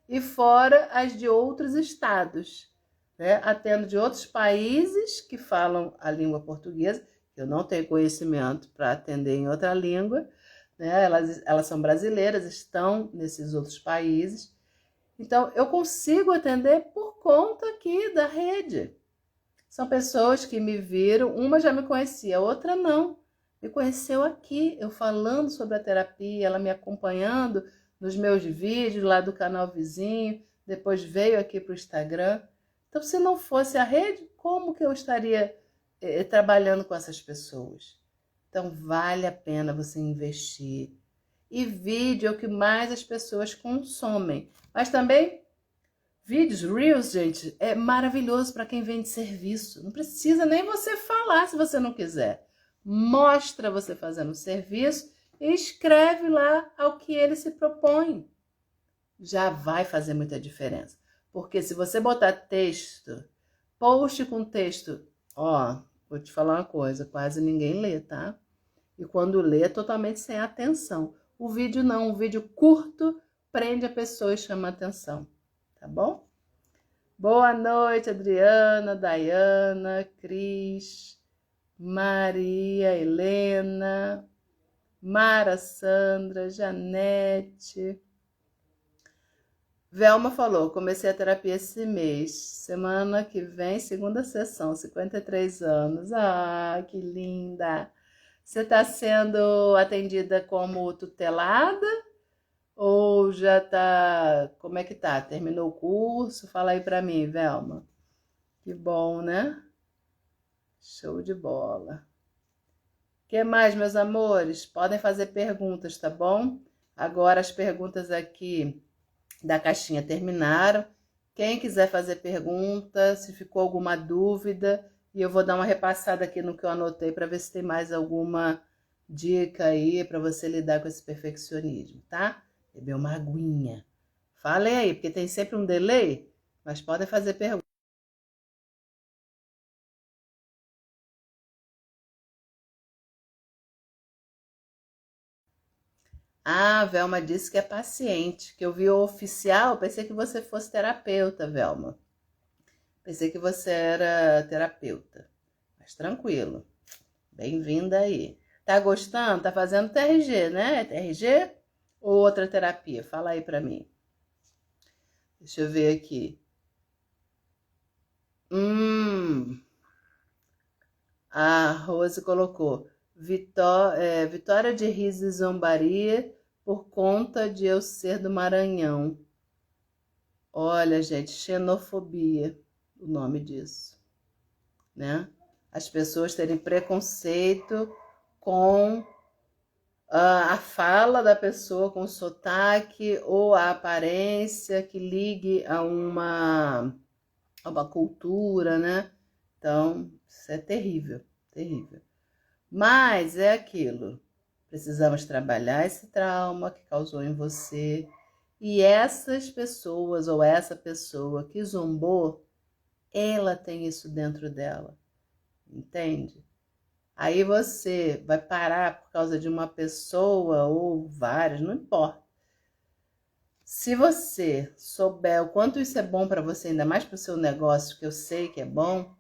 [SPEAKER 1] E fora as de outros estados, né? Atendo de outros países que falam a língua portuguesa, que eu não tenho conhecimento para atender em outra língua, né? Elas são brasileiras, estão nesses outros países. Então, eu consigo atender por conta aqui da rede. São pessoas que me viram, uma já me conhecia, a outra não. Me conheceu aqui, eu falando sobre a terapia, ela me acompanhando nos meus vídeos lá do canal vizinho, depois veio aqui para o Instagram. Então, se não fosse a rede, como que eu estaria trabalhando com essas pessoas? Então, vale a pena você investir. E vídeo é o que mais as pessoas consomem. Mas também vídeos, Reels, gente, é maravilhoso para quem vende serviço. Não precisa nem você falar se você não quiser. Mostra você fazendo o serviço e escreve lá ao que ele se propõe. Já vai fazer muita diferença. Porque se você botar texto, post com texto, ó, vou te falar uma coisa, quase ninguém lê, tá? E quando lê é totalmente sem atenção. O vídeo não, um vídeo curto prende a pessoa e chama a atenção. Tá bom? Boa noite, Adriana, Dayana, Cris, Maria, Helena, Mara, Sandra, Janete. Velma falou, comecei a terapia esse mês. Semana que vem, segunda sessão, 53 anos. Ah, que linda! Você está sendo atendida como tutelada? Ou já tá... Como é que tá? Terminou o curso? Fala aí pra mim, Velma. Que bom, né? Show de bola. O que mais, meus amores? Podem fazer perguntas, tá bom? Agora as perguntas aqui da caixinha terminaram. Quem quiser fazer pergunta, se ficou alguma dúvida, e eu vou dar uma repassada aqui no que eu anotei para ver se tem mais alguma dica aí para você lidar com esse perfeccionismo, tá? Beber uma aguinha. Falem aí, porque tem sempre um delay, mas podem fazer perguntas. Ah, a Velma disse que é paciente, que eu vi o oficial, pensei que você fosse terapeuta, Velma. Pensei que você era terapeuta. Mas tranquilo. Bem-vinda aí. Tá gostando? Tá fazendo TRG, né? TRG ou outra terapia? Fala aí pra mim. Deixa eu ver aqui. A Rose colocou Vitória de Riso e Zombaria por conta de eu ser do Maranhão. Olha, gente, xenofobia, o nome disso, né? As pessoas terem preconceito com a fala da pessoa, com o sotaque ou a aparência que ligue a uma cultura, né? Então, isso é terrível, terrível. Mas é aquilo. Precisamos trabalhar esse trauma que causou em você. E essas pessoas, ou essa pessoa que zombou, ela tem isso dentro dela. entende? Aí você vai parar por causa de uma pessoa ou várias, não importa. Se você souber o quanto isso é bom para você, ainda mais para o seu negócio, que eu sei que é bom,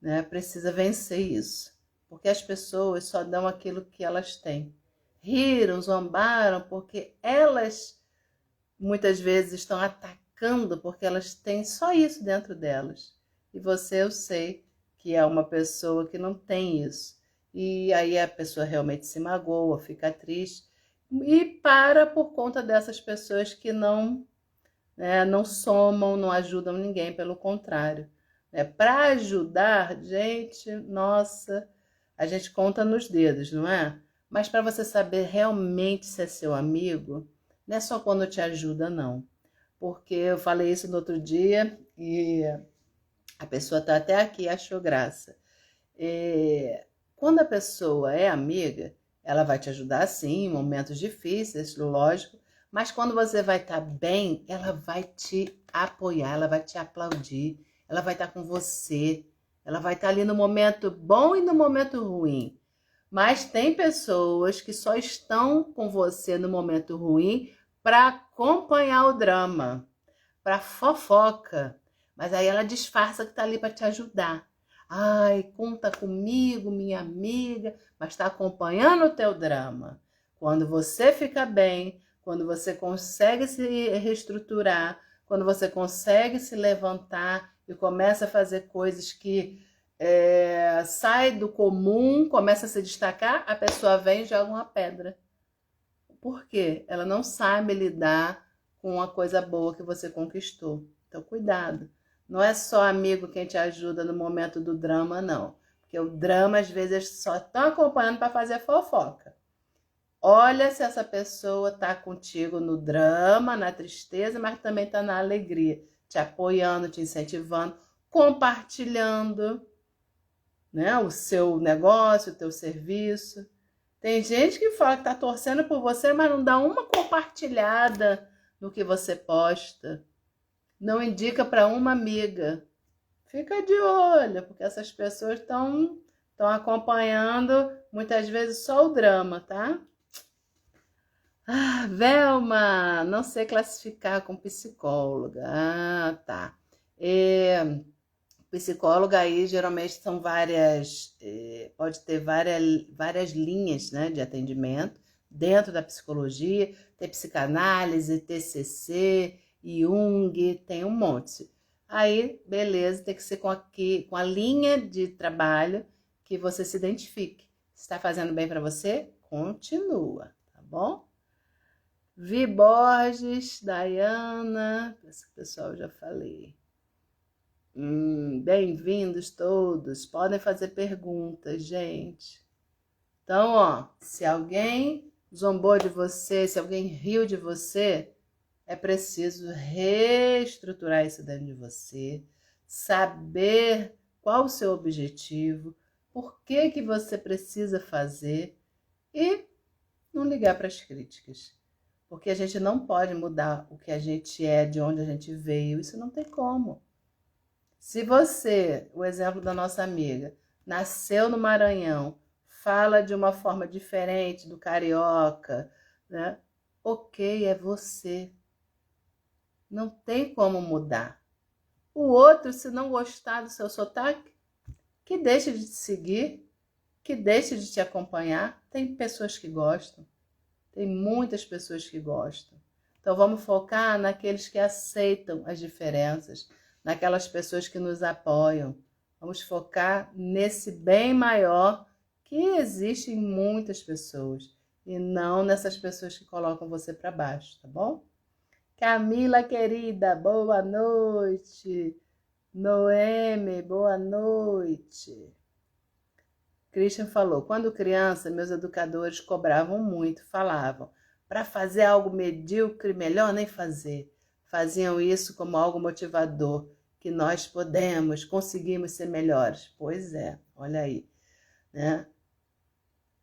[SPEAKER 1] né, precisa vencer isso. Porque as pessoas só dão aquilo que elas têm. Riram, zombaram, porque elas muitas vezes estão atacando porque elas têm só isso dentro delas. E você, eu sei que é uma pessoa que não tem isso. E aí a pessoa realmente se magoa, fica triste e para por conta dessas pessoas que não, né, não somam, não ajudam ninguém, pelo contrário. Para ajudar, gente, nossa, a gente conta nos dedos, não é? Mas para você saber realmente se é seu amigo, não é só quando te ajuda, não. Porque eu falei isso no outro dia e a pessoa está até aqui, achou graça. Quando a pessoa é amiga, ela vai te ajudar sim, em momentos difíceis, lógico, mas quando você vai estar bem, ela vai te apoiar, ela vai te aplaudir, ela vai estar com você, ela vai estar ali no momento bom e no momento ruim. Mas tem pessoas que só estão com você no momento ruim para acompanhar o drama, para fofoca. Mas aí ela disfarça que está ali para te ajudar. Ai, conta comigo, minha amiga, mas está acompanhando o teu drama. Quando você fica bem, quando você consegue se reestruturar, quando você consegue se levantar e começa a fazer coisas que sai do comum, começa a se destacar, a pessoa vem e joga uma pedra. Por quê? Ela não sabe lidar com a coisa boa que você conquistou. Então, cuidado. Não é só amigo quem te ajuda no momento do drama, não. Porque o drama, às vezes, só estão acompanhando para fazer fofoca. Olha se essa pessoa está contigo no drama, na tristeza, mas também está na alegria. Te apoiando, te incentivando, compartilhando, né, o seu negócio, o teu serviço. Tem gente que fala que está torcendo por você, mas não dá uma compartilhada no que você posta. Não indica para uma amiga. Fica de olho, porque essas pessoas estão acompanhando muitas vezes só o drama, tá? Ah, Velma, não sei classificar com psicóloga. Ah, tá. Psicóloga aí geralmente são várias, pode ter várias linhas, né, de atendimento dentro da psicologia, tem psicanálise, TCC, Jung, tem um monte. Aí, beleza, tem que ser com a linha de trabalho que você se identifique. Se está fazendo bem para você, continua, tá bom? Vi Borges, Dayana, esse pessoal eu já falei. Bem-vindos todos. Podem fazer perguntas, gente. Então, ó, se alguém zombou de você, se alguém riu de você, é preciso reestruturar isso dentro de você, saber qual o seu objetivo, por que que você precisa fazer e não ligar para as críticas. Porque a gente não pode mudar o que a gente é, de onde a gente veio, isso não tem como. Se você, o exemplo da nossa amiga, nasceu no Maranhão, fala de uma forma diferente do carioca, né? Ok, é você. Não tem como mudar. O outro, se não gostar do seu sotaque, que deixe de te seguir, que deixe de te acompanhar. Tem pessoas que gostam, tem muitas pessoas que gostam. Então vamos focar naqueles que aceitam as diferenças, naquelas pessoas que nos apoiam. Vamos focar nesse bem maior que existe em muitas pessoas e não nessas pessoas que colocam você para baixo, tá bom? Camila querida, boa noite. Noemi, boa noite. Christian falou, quando criança, meus educadores cobravam muito, falavam, para fazer algo medíocre, melhor nem fazer. Faziam isso como algo motivador, que nós podemos, conseguimos ser melhores. Pois é, olha aí, né?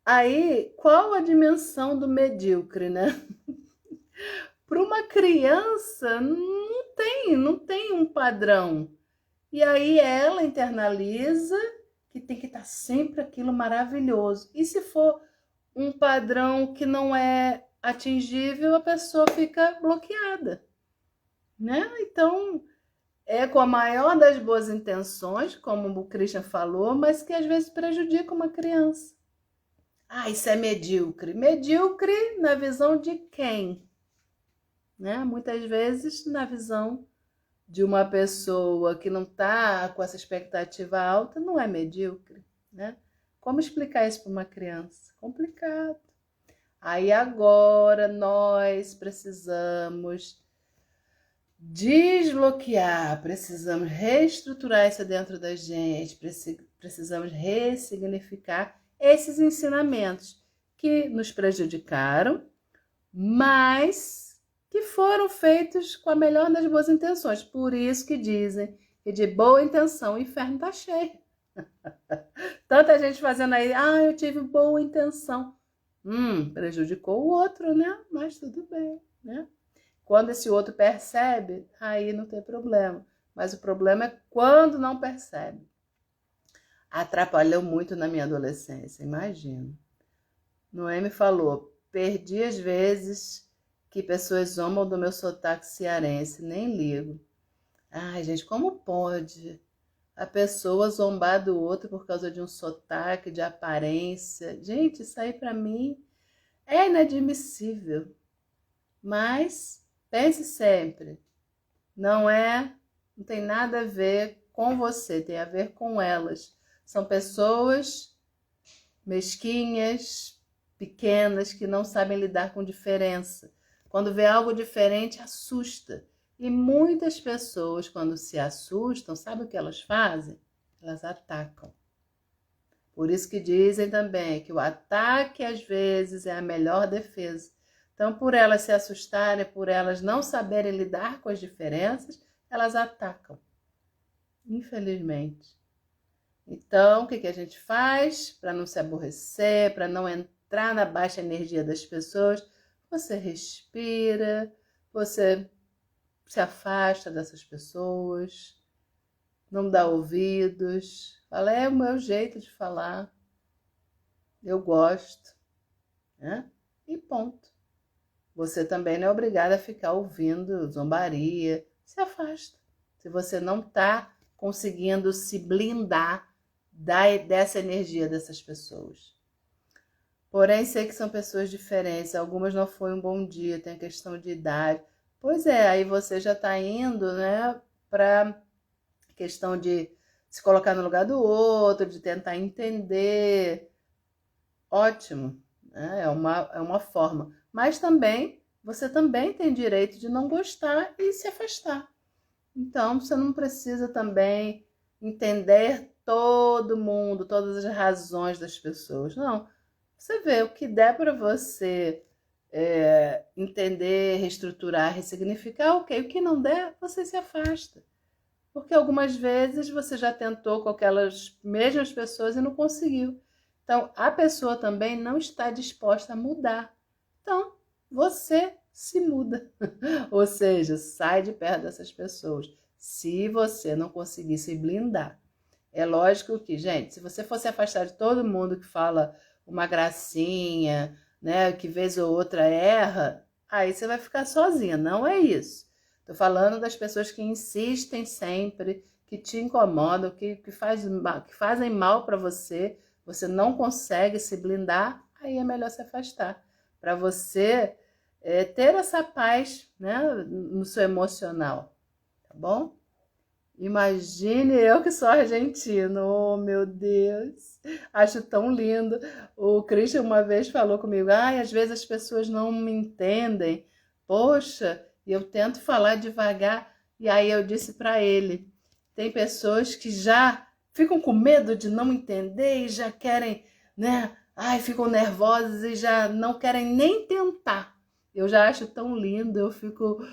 [SPEAKER 1] Aí, qual a dimensão do medíocre, né? Para uma criança, não tem um padrão. E aí ela internaliza que tem que estar sempre aquilo maravilhoso. E se for um padrão que não é atingível, a pessoa fica bloqueada, né? Então, é com a maior das boas intenções, como o Christian falou, mas que às vezes prejudica uma criança. Ah, isso é medíocre. Medíocre na visão de quem? Né? Muitas vezes na visão de uma pessoa que não está com essa expectativa alta, não é medíocre, né? Como explicar isso para uma criança? Complicado. Aí agora nós precisamos desbloquear, precisamos reestruturar isso dentro da gente, precisamos ressignificar esses ensinamentos que nos prejudicaram, mas que foram feitos com a melhor das boas intenções. Por isso que dizem que de boa intenção o inferno está cheio. Tanta gente fazendo aí, eu tive boa intenção. Prejudicou o outro, né? Mas tudo bem, né? Quando esse outro percebe, aí não tem problema. Mas o problema é quando não percebe. Atrapalhou muito na minha adolescência, imagino. Noemi falou, perdi as vezes que pessoas zombam do meu sotaque cearense, nem ligo. Ai, gente, como pode a pessoa zombar do outro por causa de um sotaque, de aparência? Gente, isso aí pra mim é inadmissível. Mas pense sempre, não tem nada a ver com você, tem a ver com elas. São pessoas mesquinhas, pequenas, que não sabem lidar com diferença. Quando vê algo diferente, assusta. E muitas pessoas, quando se assustam, sabe o que elas fazem? Elas atacam. Por isso que dizem também que o ataque, às vezes, é a melhor defesa. Então, por elas se assustarem, por elas não saberem lidar com as diferenças, elas atacam. Infelizmente. Então, o que a gente faz para não se aborrecer, para não entrar na baixa energia das pessoas? Você respira, você se afasta dessas pessoas, não dá ouvidos. Fala, é o meu jeito de falar, eu gosto, né? E ponto. Você também não é obrigada a ficar ouvindo zombaria. Se afasta. Se você não está conseguindo se blindar dessa energia dessas pessoas. Porém, sei que são pessoas diferentes. Algumas não foi um bom dia, tem a questão de idade. Pois é, aí você já está indo, né, para questão de se colocar no lugar do outro, de tentar entender. Ótimo, né? É uma forma. Mas também, você também tem direito de não gostar e se afastar. Então, você não precisa também entender todo mundo, todas as razões das pessoas. Não, você vê o que der para você entender, reestruturar, ressignificar, ok. O que não der, você se afasta. Porque algumas vezes você já tentou com aquelas mesmas pessoas e não conseguiu. Então, a pessoa também não está disposta a mudar. Então, você se muda. Ou seja, sai de perto dessas pessoas. Se você não conseguir se blindar. É lógico que, gente, se você for se afastar de todo mundo que fala uma gracinha, né, que vez ou outra erra, aí você vai ficar sozinha. Não é isso. Estou falando das pessoas que insistem sempre, que te incomodam, que fazem mal para você. Você não consegue se blindar, aí é melhor se afastar. Para você ter essa paz, né, no seu emocional, tá bom? Imagine eu que sou argentino, oh meu Deus, acho tão lindo. O Christian uma vez falou comigo, às vezes as pessoas não me entendem, poxa, e eu tento falar devagar, e aí eu disse para ele, tem pessoas que já ficam com medo de não entender e já querem, né, ficam nervosas e já não querem nem tentar. Eu já acho tão lindo, eu fico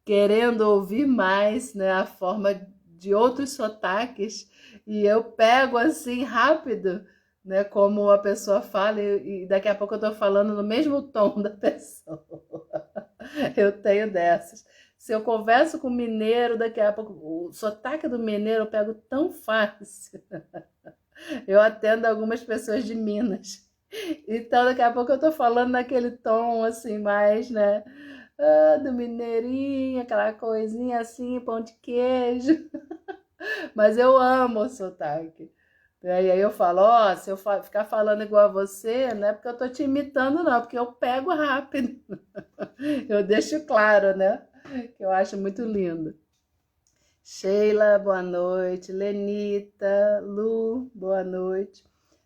[SPEAKER 1] querendo ouvir mais, né, a forma de outros sotaques, e eu pego assim rápido, né, como a pessoa fala, e daqui a pouco eu tô falando no mesmo tom da pessoa. Eu tenho dessas. Se eu converso com mineiro, daqui a pouco, o sotaque do mineiro eu pego tão fácil. Eu atendo algumas pessoas de Minas. Então, daqui a pouco eu tô falando naquele tom, assim, mais, né? Do mineirinho, aquela coisinha assim, pão de queijo. Mas eu amo o sotaque. E aí eu falo, ó, se eu ficar falando igual a você, não é porque eu tô te imitando, não, porque eu pego rápido. Eu deixo claro, né? Que eu acho muito lindo. Sheila, boa noite. Lenita, Lu, boa noite.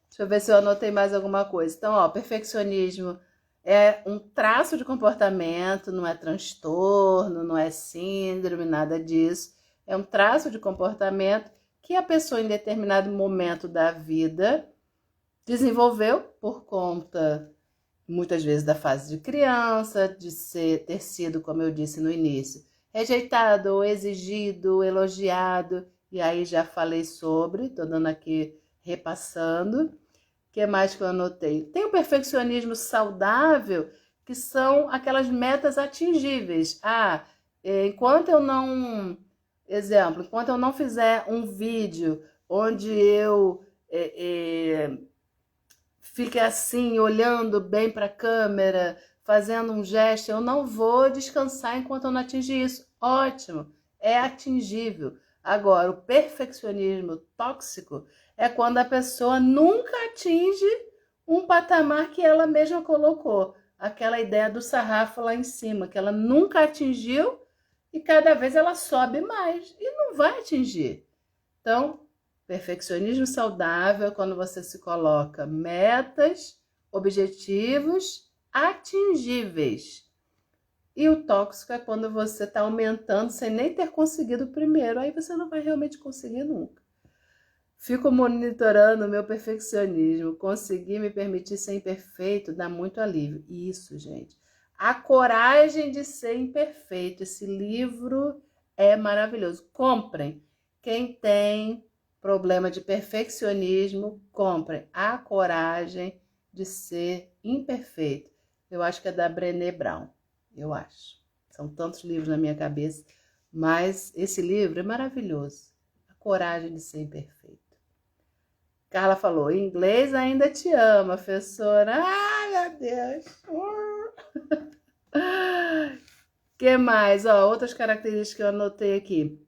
[SPEAKER 1] Deixa eu ver se eu anotei mais alguma coisa. Então, ó, perfeccionismo é um traço de comportamento, não é transtorno, não é síndrome, nada disso. É um traço de comportamento que a pessoa, em determinado momento da vida, desenvolveu por conta, muitas vezes, da fase de criança, de ter sido, como eu disse no início, rejeitado, exigido, elogiado, e aí já falei sobre, estou dando aqui, repassando. O que mais que eu anotei? Tem o perfeccionismo saudável, que são aquelas metas atingíveis. Enquanto eu não... Exemplo, enquanto eu não fizer um vídeo onde eu fique assim, olhando bem para a câmera, fazendo um gesto, eu não vou descansar enquanto eu não atingir isso. Ótimo, é atingível. Agora, o perfeccionismo tóxico é quando a pessoa nunca atinge um patamar que ela mesma colocou. Aquela ideia do sarrafo lá em cima, que ela nunca atingiu e cada vez ela sobe mais e não vai atingir. Então, perfeccionismo saudável é quando você se coloca metas, objetivos atingíveis. E o tóxico é quando você está aumentando sem nem ter conseguido o primeiro. Aí você não vai realmente conseguir nunca. Fico monitorando o meu perfeccionismo. Conseguir me permitir ser imperfeito dá muito alívio. Isso, gente. A coragem de ser imperfeito. Esse livro é maravilhoso. Comprem. Quem tem problema de perfeccionismo, comprem. A coragem de ser imperfeito. Eu acho que é da Brené Brown. Eu acho. São tantos livros na minha cabeça, mas esse livro é maravilhoso. A coragem de ser imperfeito. Carla falou, inglês ainda te ama, professora. Ai, meu Deus. Que mais? Outras características que eu anotei aqui.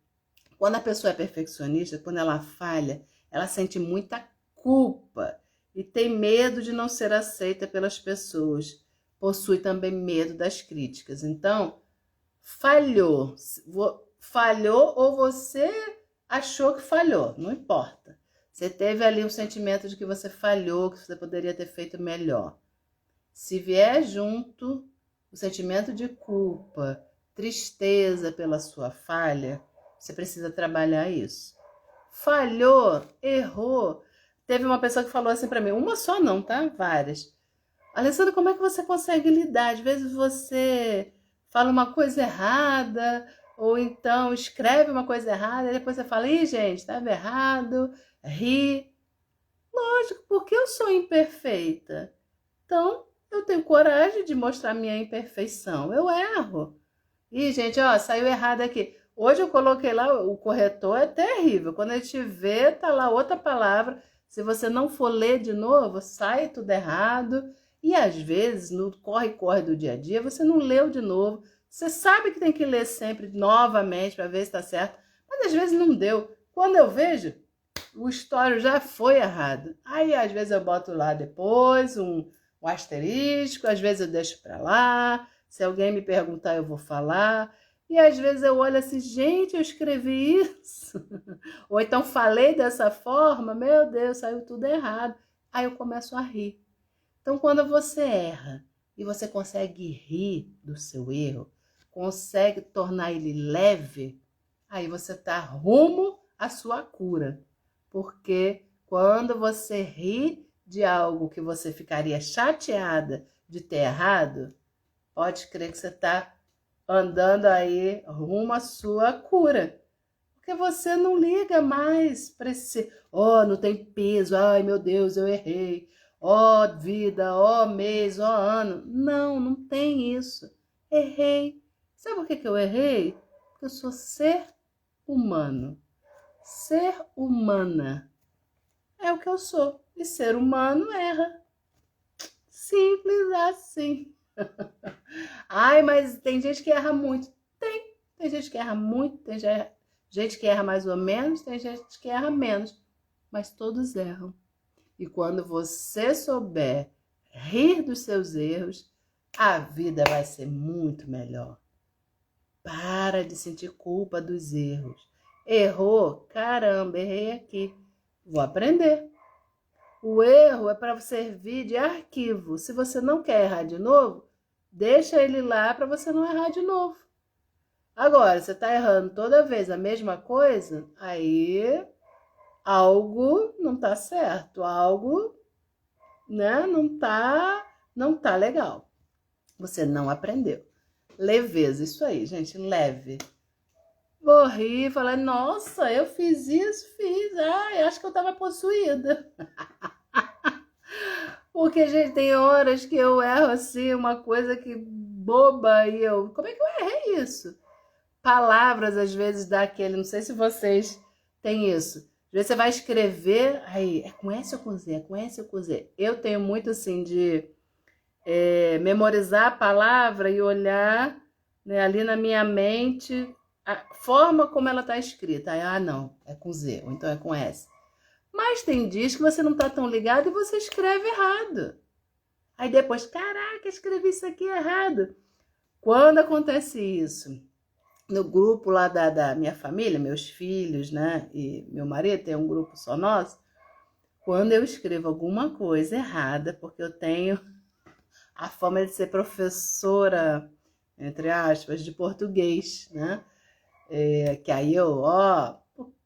[SPEAKER 1] Quando a pessoa é perfeccionista, quando ela falha, ela sente muita culpa e tem medo de não ser aceita pelas pessoas. Possui também medo das críticas. Então, falhou. Falhou ou você achou que falhou, não importa. Você teve ali um sentimento de que você falhou, que você poderia ter feito melhor. Se vier junto o sentimento de culpa, tristeza pela sua falha, você precisa trabalhar isso. Falhou, errou. Teve uma pessoa que falou assim para mim, uma só não, tá? Várias. Alessandra, como é que você consegue lidar? Às vezes você fala uma coisa errada, ou então escreve uma coisa errada, e depois você fala, ih, gente, estava errado, ri. Lógico, porque eu sou imperfeita. Então, eu tenho coragem de mostrar minha imperfeição. Eu erro. Ih, gente, saiu errado aqui. Hoje eu coloquei lá, o corretor é terrível. Quando a gente vê, tá lá outra palavra. Se você não for ler de novo, sai tudo errado. E às vezes, no corre-corre do dia a dia, você não leu de novo. Você sabe que tem que ler sempre novamente para ver se está certo. Mas às vezes não deu. Quando eu vejo, o histórico já foi errado. Aí às vezes eu boto lá depois um asterisco, às vezes eu deixo para lá. Se alguém me perguntar, eu vou falar. E às vezes eu olho assim, gente, eu escrevi isso. Ou então falei dessa forma, meu Deus, saiu tudo errado. Aí eu começo a rir. Então, quando você erra e você consegue rir do seu erro, consegue tornar ele leve, aí você está rumo à sua cura. Porque quando você ri de algo que você ficaria chateada de ter errado, pode crer que você está andando aí rumo à sua cura. Porque você não liga mais para esse, não tem peso, ai meu Deus, eu errei. Vida, mês, ano. Não, não tem isso. Errei. Sabe por que que eu errei? Porque eu sou ser humano. Ser humana é o que eu sou. E ser humano erra. Simples assim. Ai, mas tem gente que erra muito. Tem gente que erra muito, tem gente que erra mais ou menos, tem gente que erra menos. Mas todos erram. E quando você souber rir dos seus erros, a vida vai ser muito melhor. Para de sentir culpa dos erros. Errou? Caramba, errei aqui. Vou aprender. O erro é para servir de arquivo. Se você não quer errar de novo, deixa ele lá para você não errar de novo. Agora, você está errando toda vez a mesma coisa, aí algo não está certo, algo, né, não tá legal. Você não aprendeu. Leveza, isso aí, gente, leve. Vou rir e falar, nossa, eu fiz isso, fiz. Ai, acho que eu estava possuída. Porque, gente, tem horas que eu erro assim, uma coisa que boba, e eu, como é que eu errei isso? Palavras, às vezes, dá aquele, não sei se vocês têm isso. Às vezes você vai escrever, aí, é com S ou com Z? É com S ou com Z? Eu tenho muito, assim, de memorizar a palavra e olhar, né, ali na minha mente a forma como ela está escrita. Aí, não, é com Z, ou então é com S. Mas tem dias que você não está tão ligado e você escreve errado. Aí depois, caraca, escrevi isso aqui errado. Quando acontece isso, no grupo lá da minha família, meus filhos, né, e meu marido, tem um grupo só nosso, quando eu escrevo alguma coisa errada, porque eu tenho a fama de ser professora, entre aspas, de português, né, que aí eu,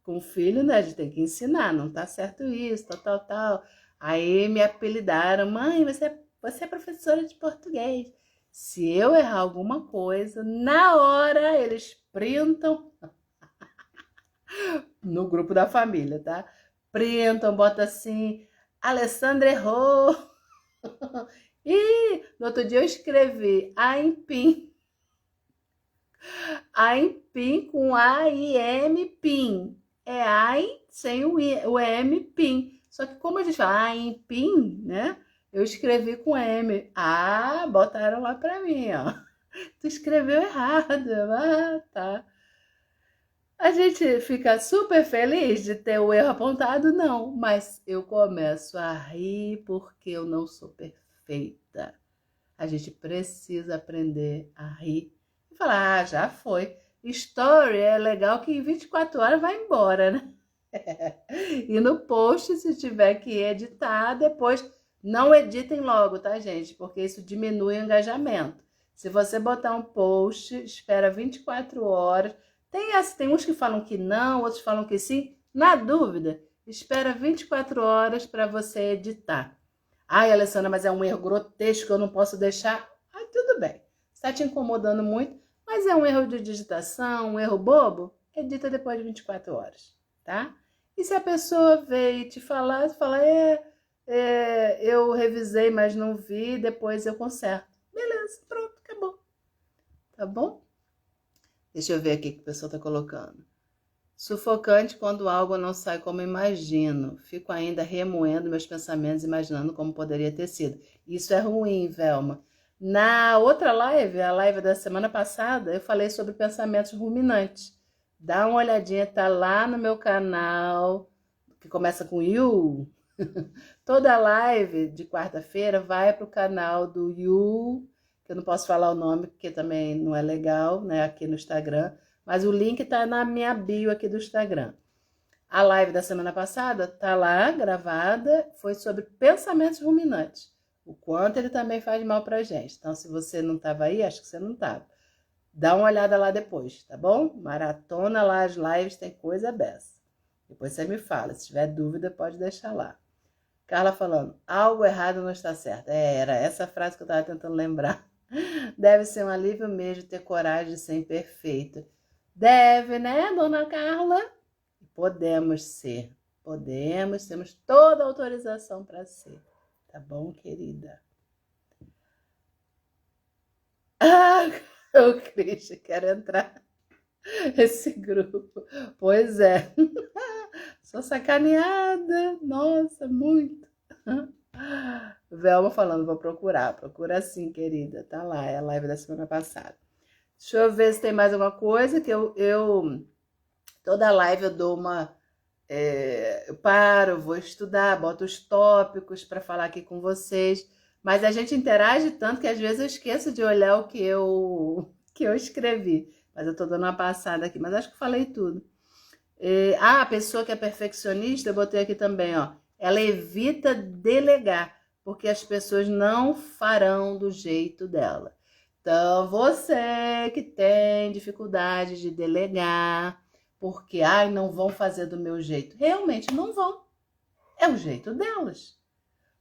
[SPEAKER 1] com o filho, né, a gente tem que ensinar, não tá certo isso, tal. Aí me apelidaram, mãe, você é professora de português. Se eu errar alguma coisa, na hora eles printam no grupo da família, tá? Printam, bota assim, Alessandra errou. E no outro dia eu escrevi AIM com A-I-M, PIN. É AIM sem o M, PIN. Só que como a gente fala AIM, PIN, né? Eu escrevi com M. Botaram lá pra mim, ó. Tu escreveu errado. Tá. A gente fica super feliz de ter o erro apontado? Não, mas eu começo a rir porque eu não sou perfeita. A gente precisa aprender a rir e falar, já foi. Story é legal que em 24 horas vai embora, né? E no post, se tiver que editar, depois não editem logo, tá, gente? Porque isso diminui o engajamento. Se você botar um post, espera 24 horas. Tem uns que falam que não, outros falam que sim. Na dúvida, espera 24 horas para você editar. Ai, Alessandra, mas é um erro grotesco, eu não posso deixar. Tudo bem. Está te incomodando muito, mas é um erro de digitação, um erro bobo, edita depois de 24 horas, tá? E se a pessoa veio te falar, eu revisei, mas não vi, depois eu conserto. Beleza, pronto, acabou. Tá bom? Deixa eu ver aqui o que o pessoal está colocando. Sufocante quando algo não sai como imagino. Fico ainda remoendo meus pensamentos, imaginando como poderia ter sido. Isso é ruim, Velma. Na outra live, a live da semana passada, eu falei sobre pensamentos ruminantes. Dá uma olhadinha, tá lá no meu canal, que começa com You. Toda live de quarta-feira vai para o canal do You, que eu não posso falar o nome, porque também não é legal, né, aqui no Instagram. Mas o link tá na minha bio aqui do Instagram. A live da semana passada tá lá, gravada, foi sobre pensamentos ruminantes. O quanto ele também faz mal pra gente. Então, se você não tava aí, acho que você não tava. Dá uma olhada lá depois, tá bom? Maratona lá as lives, tem coisa dessa. Depois você me fala. Se tiver dúvida, pode deixar lá. Carla falando, algo errado não está certo. Era essa frase que eu tava tentando lembrar. Deve ser um alívio mesmo ter coragem de ser imperfeito. Deve, né, dona Carla? Podemos ser. Podemos, temos toda a autorização para ser. Tá bom, querida? O Christian quer entrar nesse grupo. Pois é. Sou sacaneada. Nossa, muito. Velma falando, vou procurar. Procura sim, querida. Tá lá, é a live da semana passada. Deixa eu ver se tem mais alguma coisa que toda live eu dou uma... eu paro, vou estudar, boto os tópicos para falar aqui com vocês. Mas a gente interage tanto que às vezes eu esqueço de olhar o que eu escrevi. Mas eu tô dando uma passada aqui, mas acho que falei tudo. A pessoa que é perfeccionista, eu botei aqui também, ó. Ela evita delegar, porque as pessoas não farão do jeito dela. Então, você que tem dificuldade de delegar, porque, não vão fazer do meu jeito. Realmente não vão. É o jeito delas.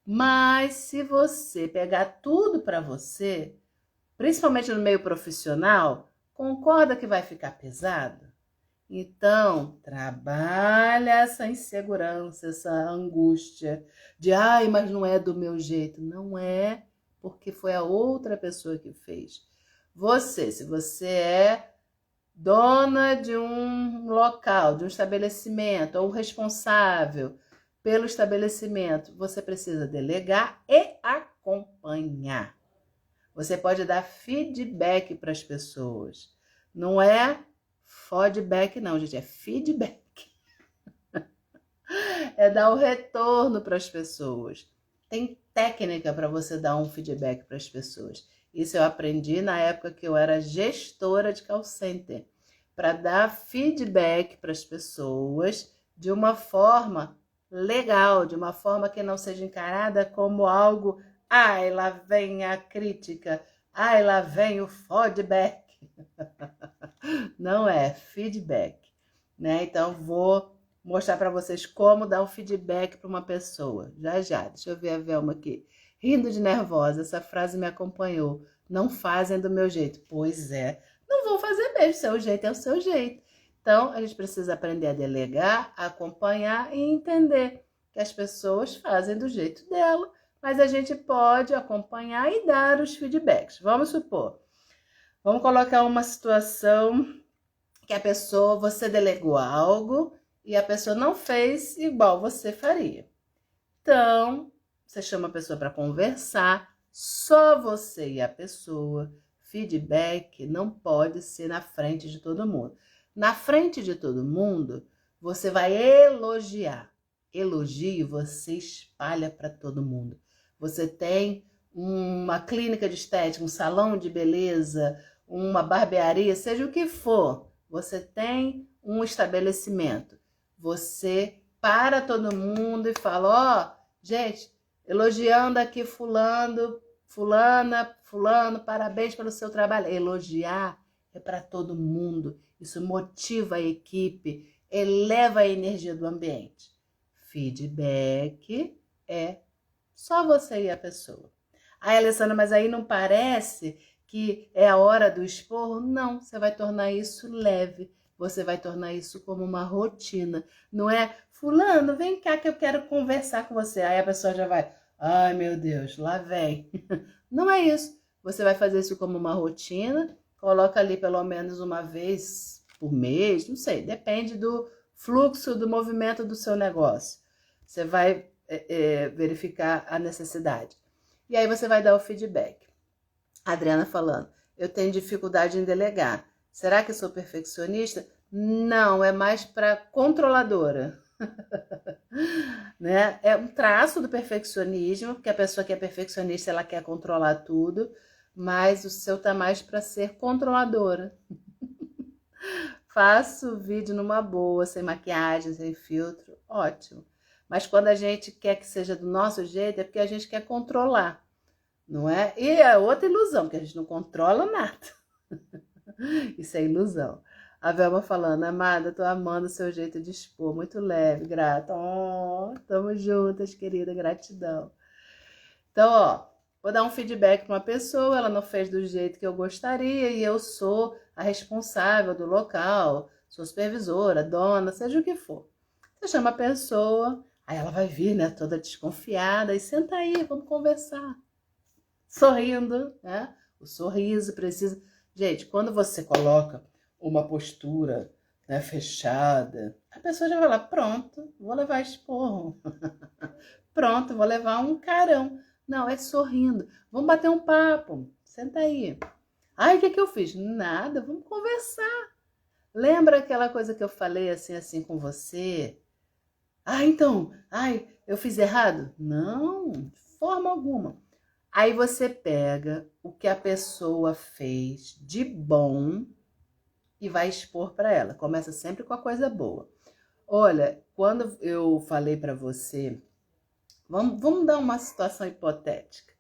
[SPEAKER 1] Mas se você pegar tudo para você, principalmente no meio profissional, concorda que vai ficar pesado? Então, trabalha essa insegurança, essa angústia de, mas não é do meu jeito. Não é, porque foi a outra pessoa que fez. Se você é dona de um local, de um estabelecimento, ou responsável pelo estabelecimento, você precisa delegar e acompanhar. Você pode dar feedback para as pessoas. Não é feedback não, gente, é feedback. É dar o retorno para as pessoas. Tem técnica para você dar um feedback para as pessoas. Isso eu aprendi na época que eu era gestora de call center, para dar feedback para as pessoas de uma forma legal, de uma forma que não seja encarada como algo, lá vem a crítica, lá vem o feedback. Não é feedback, né? Então vou mostrar para vocês como dar um feedback para uma pessoa. Já. Deixa eu ver a Velma aqui. Rindo de nervosa, essa frase me acompanhou. Não fazem do meu jeito. Pois é, não vão fazer mesmo. Seu jeito é o seu jeito. Então, a gente precisa aprender a delegar, a acompanhar e entender que as pessoas fazem do jeito dela, mas a gente pode acompanhar e dar os feedbacks. Vamos supor, vamos colocar uma situação que a pessoa, você delegou algo e a pessoa não fez igual você faria. Então, você chama a pessoa para conversar, só você e a pessoa. Feedback não pode ser na frente de todo mundo. Na frente de todo mundo, você vai elogiar. Elogio você espalha para todo mundo. Você tem uma clínica de estética, um salão de beleza, uma barbearia, seja o que for. Você tem um estabelecimento. Você para todo mundo e fala, gente, elogiando aqui fulano, parabéns pelo seu trabalho. Elogiar é para todo mundo. Isso motiva a equipe, eleva a energia do ambiente. Feedback é só você e a pessoa. Alessandra, mas aí não parece que é a hora do esporro? Não, você vai tornar isso leve. Você vai tornar isso como uma rotina. Não é, fulano, vem cá que eu quero conversar com você. Aí a pessoa já vai, ai meu Deus, lá vem. Não é isso. Você vai fazer isso como uma rotina, coloca ali pelo menos uma vez por mês, não sei, depende do fluxo, do movimento do seu negócio. Você vai verificar a necessidade. E aí você vai dar o feedback. A Adriana falando, eu tenho dificuldade em delegar. Será que eu sou perfeccionista? Não, é mais para controladora. Né? É um traço do perfeccionismo, porque a pessoa que é perfeccionista, ela quer controlar tudo, mas o seu tá mais para ser controladora. Faço vídeo numa boa, sem maquiagem, sem filtro, ótimo. Mas quando a gente quer que seja do nosso jeito, é porque a gente quer controlar, não é? E é outra ilusão, porque a gente não controla nada. Isso é ilusão. A Velma falando, amada, tô amando o seu jeito de expor, muito leve, grata. Tamo juntas, querida, gratidão. Então, vou dar um feedback para uma pessoa, ela não fez do jeito que eu gostaria e eu sou a responsável do local, sou supervisora, dona, seja o que for. Você chama a pessoa, aí ela vai vir, né, toda desconfiada, e senta aí, vamos conversar. Sorrindo, né? O sorriso precisa... Gente, quando você coloca uma postura, né, fechada, a pessoa já vai lá, pronto, vou levar esporro. Pronto, vou levar um carão. Não, é sorrindo. Vamos bater um papo. Senta aí. Ai, o que que eu fiz? Nada, vamos conversar. Lembra aquela coisa que eu falei assim com você? Ah, então, ai, eu fiz errado? Não, de forma alguma. Aí você pega o que a pessoa fez de bom e vai expor para ela. Começa sempre com a coisa boa. Olha, quando eu falei para você, vamos dar uma situação hipotética.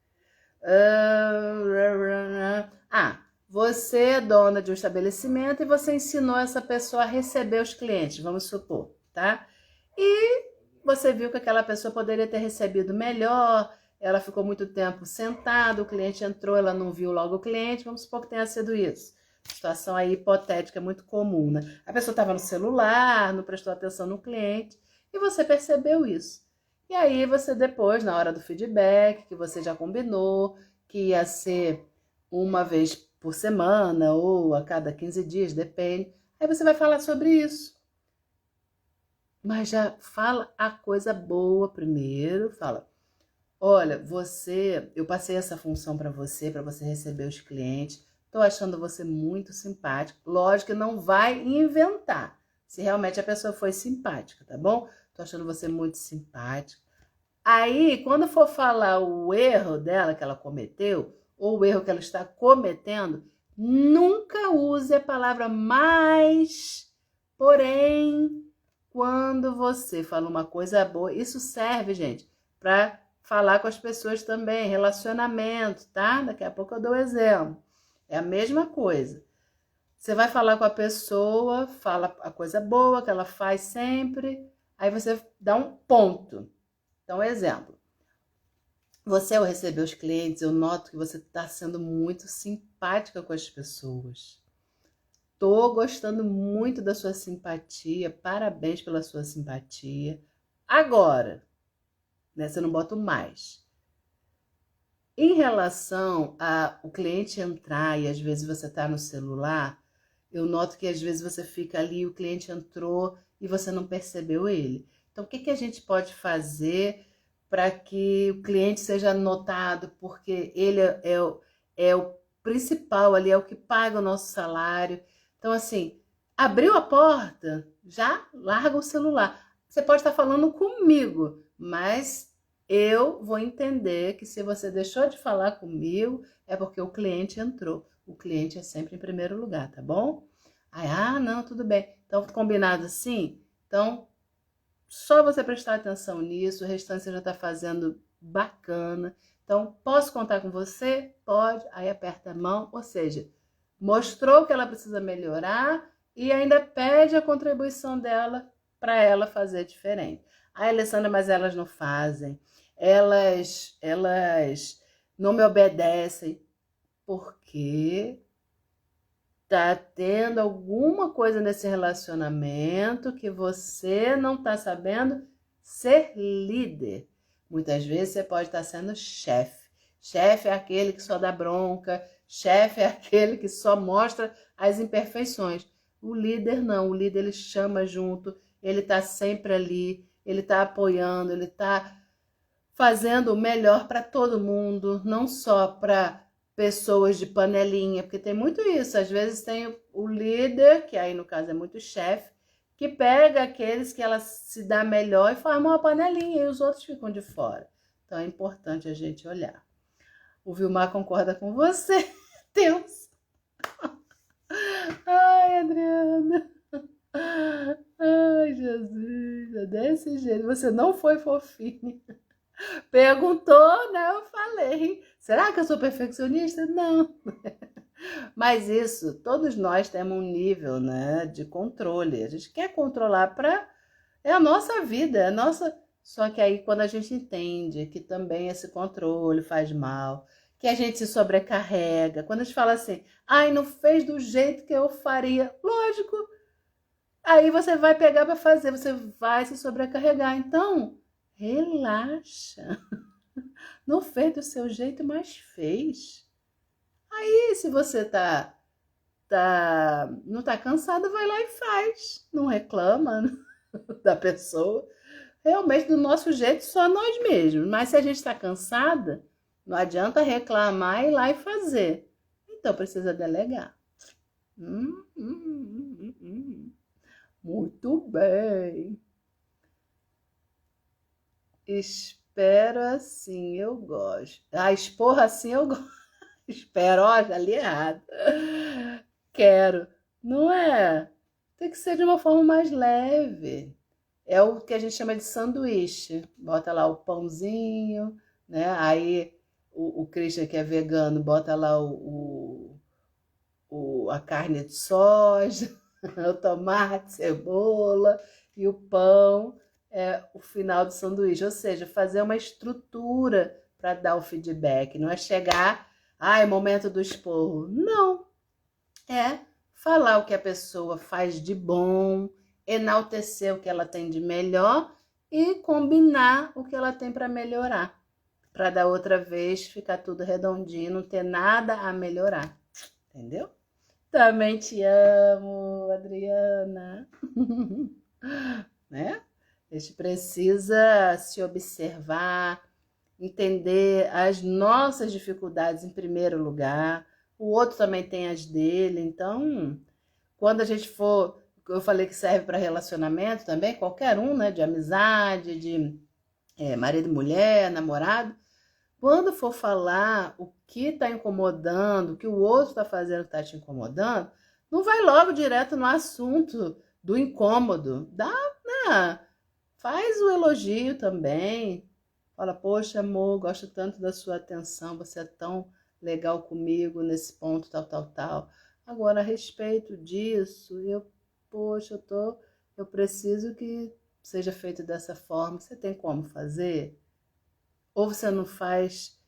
[SPEAKER 1] Ah, você é dona de um estabelecimento e você ensinou essa pessoa a receber os clientes, vamos supor, tá? E você viu que aquela pessoa poderia ter recebido melhor, ela ficou muito tempo sentada, o cliente entrou, ela não viu logo o cliente, vamos supor que tenha sido isso. Situação aí hipotética, muito comum, né? A pessoa estava no celular, não prestou atenção no cliente, e você percebeu isso. E aí você depois, na hora do feedback, que você já combinou, que ia ser uma vez por semana ou a cada 15 dias, depende. Aí você vai falar sobre isso. Mas já fala a coisa boa primeiro, fala: "Olha, eu passei essa função para você receber os clientes. Tô achando você muito simpático". Lógico que não vai inventar. Se realmente a pessoa foi simpática, tá bom? Tô achando você muito simpático. Aí, quando for falar o erro dela que ela cometeu, ou o erro que ela está cometendo, nunca use a palavra mas, porém, quando você fala uma coisa boa, isso serve, gente, para falar com as pessoas também, relacionamento, tá? Daqui a pouco eu dou exemplo. É a mesma coisa. Você vai falar com a pessoa, fala a coisa boa que ela faz sempre, aí você dá um ponto. Então, exemplo, você ao receber os clientes, eu noto que você está sendo muito simpática com as pessoas. Tô gostando muito da sua simpatia, parabéns pela sua simpatia. Agora, né, você não bota o mais. Em relação a o cliente entrar e às vezes você está no celular, eu noto que às vezes você fica ali, o cliente entrou e você não percebeu ele. Então, o que que a gente pode fazer para que o cliente seja notado? Porque ele é o principal ali, é o que paga o nosso salário. Então, assim, abriu a porta, já larga o celular. Você pode estar falando comigo, mas eu vou entender que se você deixou de falar comigo, é porque o cliente entrou. O cliente é sempre em primeiro lugar, tá bom? Aí, não, tudo bem. Então, combinado assim? Então, só você prestar atenção nisso, o restante você já está fazendo bacana. Então, posso contar com você? Pode. Aí aperta a mão, ou seja, mostrou que ela precisa melhorar e ainda pede a contribuição dela para ela fazer diferente. Ai, Alessandra, mas elas não fazem. Elas não me obedecem. Porque tá tendo alguma coisa nesse relacionamento que você não está sabendo ser líder. Muitas vezes você pode estar sendo chefe. Chefe é aquele que só dá bronca, chefe é aquele que só mostra as imperfeições. O líder não, o líder ele chama junto, ele está sempre ali, ele está apoiando, ele está fazendo o melhor para todo mundo, não só para pessoas de panelinha, porque tem muito isso. Às vezes tem o líder, que aí no caso é muito chefe, que pega aqueles que ela se dá melhor e forma uma panelinha e os outros ficam de fora. Então é importante a gente olhar. O Vilmar concorda com você. Deus. Ai, Adriana. Ai, Jesus. É desse jeito. Você não foi fofinha. Perguntou, né? Eu falei. Será que eu sou perfeccionista? Não. Mas isso, todos nós temos um nível, né, de controle. A gente quer controlar para é a nossa vida, é a nossa. Só que aí quando a gente entende que também esse controle faz mal, que a gente se sobrecarrega, quando a gente fala assim, ai, não fez do jeito que eu faria, lógico. Aí você vai pegar para fazer, você vai se sobrecarregar. Então, relaxa. Não fez do seu jeito, mas fez. Aí, se você tá não tá cansado, vai lá e faz. Não reclama da pessoa. Realmente, do nosso jeito, só nós mesmos. Mas se a gente está cansada, não adianta reclamar e ir lá e fazer. Então, precisa delegar. Muito bem. Espero assim, eu gosto. Ah, expor assim eu gosto. Espero, ó, já li errado. Quero. Não é? Tem que ser de uma forma mais leve. É o que a gente chama de sanduíche. Bota lá o pãozinho, né? Aí o Christian, que é vegano, bota lá a carne de soja, o tomate, cebola e o pão é o final do sanduíche. Ou seja, fazer uma estrutura para dar o feedback. Não é chegar, é momento do esporro. Não. É falar o que a pessoa faz de bom, enaltecer o que ela tem de melhor e combinar o que ela tem para melhorar. Para da outra vez ficar tudo redondinho, não ter nada a melhorar. Entendeu? Também te amo, Adriana. Né? A gente precisa se observar, entender as nossas dificuldades em primeiro lugar. O outro também tem as dele. Então, quando a gente for... Eu falei que serve para relacionamento também, qualquer um, né? De amizade, de marido e mulher, namorado. Quando for falar o que está incomodando, o que o outro está fazendo que está te incomodando, não vai logo direto no assunto do incômodo. Faz o elogio também. Fala, poxa, amor, gosto tanto da sua atenção, você é tão legal comigo nesse ponto, tal, tal, tal. Agora, a respeito disso, eu preciso que seja feito dessa forma. Você tem como fazer? Ou você não faz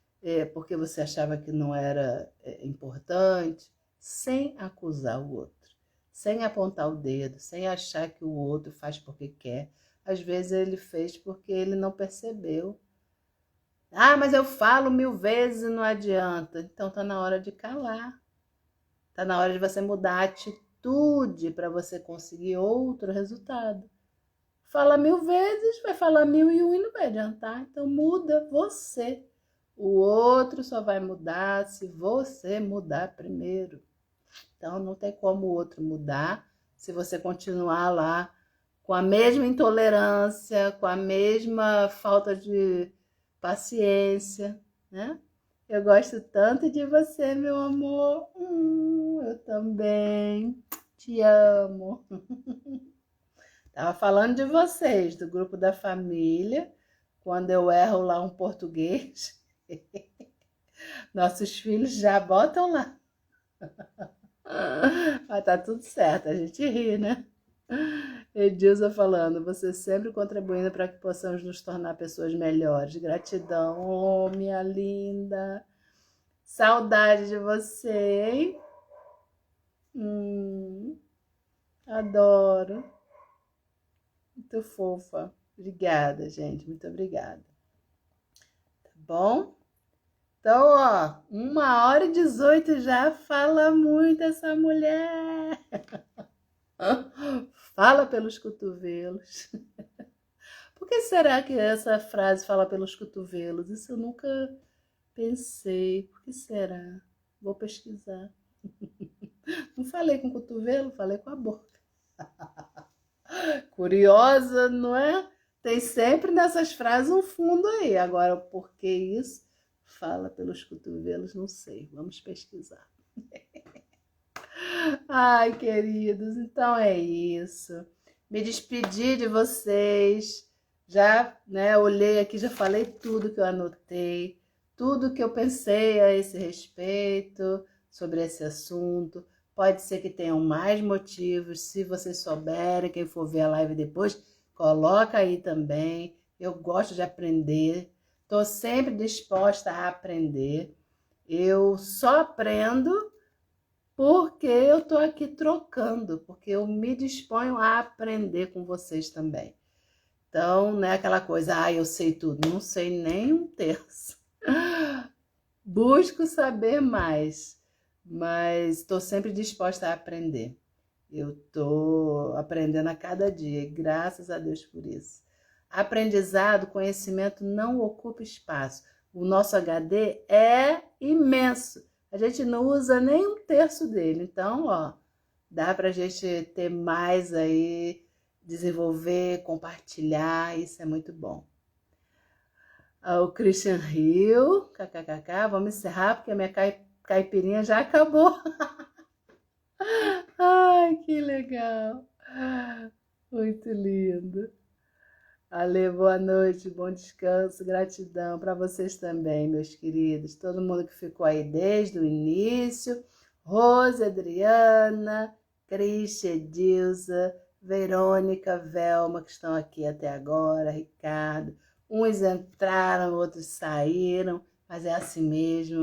[SPEAKER 1] porque você achava que não era importante, sem acusar o outro, sem apontar o dedo, sem achar que o outro faz porque quer. Às vezes ele fez porque ele não percebeu. Mas eu falo 1000 vezes e não adianta. Então tá na hora de calar. Tá na hora de você mudar a atitude para você conseguir outro resultado. Fala 1000 vezes, vai falar 1001 e não vai adiantar. Então muda você. O outro só vai mudar se você mudar primeiro. Então não tem como o outro mudar se você continuar lá com a mesma intolerância, com a mesma falta de paciência, né? Eu gosto tanto de você, meu amor. Eu também te amo. Tava falando de vocês, do grupo da família, quando eu erro lá um português, nossos filhos já botam lá. Mas tá tudo certo, a gente ri, né? Edilza falando, você sempre contribuindo para que possamos nos tornar pessoas melhores. Gratidão, oh, minha linda. Saudade de você, hein? Adoro. Muito fofa. Obrigada, gente. Muito obrigada. Tá bom? Então, ó, 1h18 já. Fala muito essa mulher. Fala pelos cotovelos. Por que será que essa frase fala pelos cotovelos? Isso eu nunca pensei. Por que será? Vou pesquisar. Não falei com o cotovelo, falei com a boca. Curiosa, não é? Tem sempre nessas frases um fundo aí. Agora, por que isso? Fala pelos cotovelos, não sei. Vamos pesquisar. Ai, queridos, então é isso. Me despedi de vocês. Já, né, olhei aqui, já falei tudo que eu anotei, tudo que eu pensei a esse respeito, sobre esse assunto. Pode ser que tenham mais motivos, se vocês souberem, quem for ver a live depois, coloca aí também. Eu gosto de aprender, estou sempre disposta a aprender. Eu só aprendo porque eu estou aqui trocando, porque eu me disponho a aprender com vocês também. Então, não é aquela coisa, eu sei tudo, não sei nem um terço. Busco saber mais. mas estou sempre disposta a aprender. Eu estou aprendendo a cada dia, e graças a Deus por isso. Aprendizado, conhecimento não ocupa espaço. O nosso HD é imenso. A gente não usa nem um terço dele. Então, ó, dá para a gente ter mais aí, desenvolver, compartilhar. Isso é muito bom. O Christian Hill, kkkk, vamos encerrar porque a minha caipirinha já acabou. Ai, que legal. Muito lindo. Ale, boa noite, bom descanso, gratidão para vocês também, meus queridos. Todo mundo que ficou aí desde o início. Rose, Adriana, Cris, Edilza, Verônica, Velma, que estão aqui até agora, Ricardo. Uns entraram, outros saíram, mas é assim mesmo.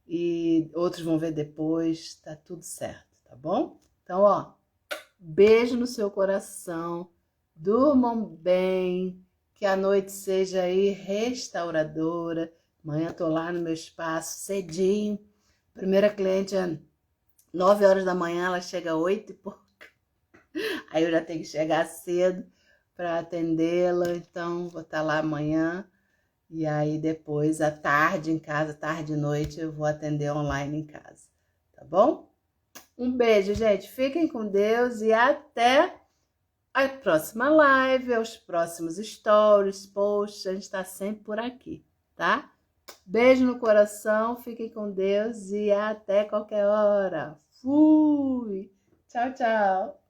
[SPEAKER 1] E outros vão ver depois, tá tudo certo, tá bom? Então, ó, beijo no seu coração, durmam bem, que a noite seja aí restauradora. Amanhã tô lá no meu espaço, cedinho. Primeira cliente é 9 horas da manhã, ela chega às 8 e pouco. Aí eu já tenho que chegar cedo para atendê-la, então vou estar lá amanhã. E aí depois, à tarde em casa, tarde e noite, eu vou atender online em casa, tá bom? Um beijo, gente. Fiquem com Deus e até a próxima live, aos próximos stories, posts. A gente tá sempre por aqui, tá? Beijo no coração, fiquem com Deus e até qualquer hora. Fui! Tchau, tchau!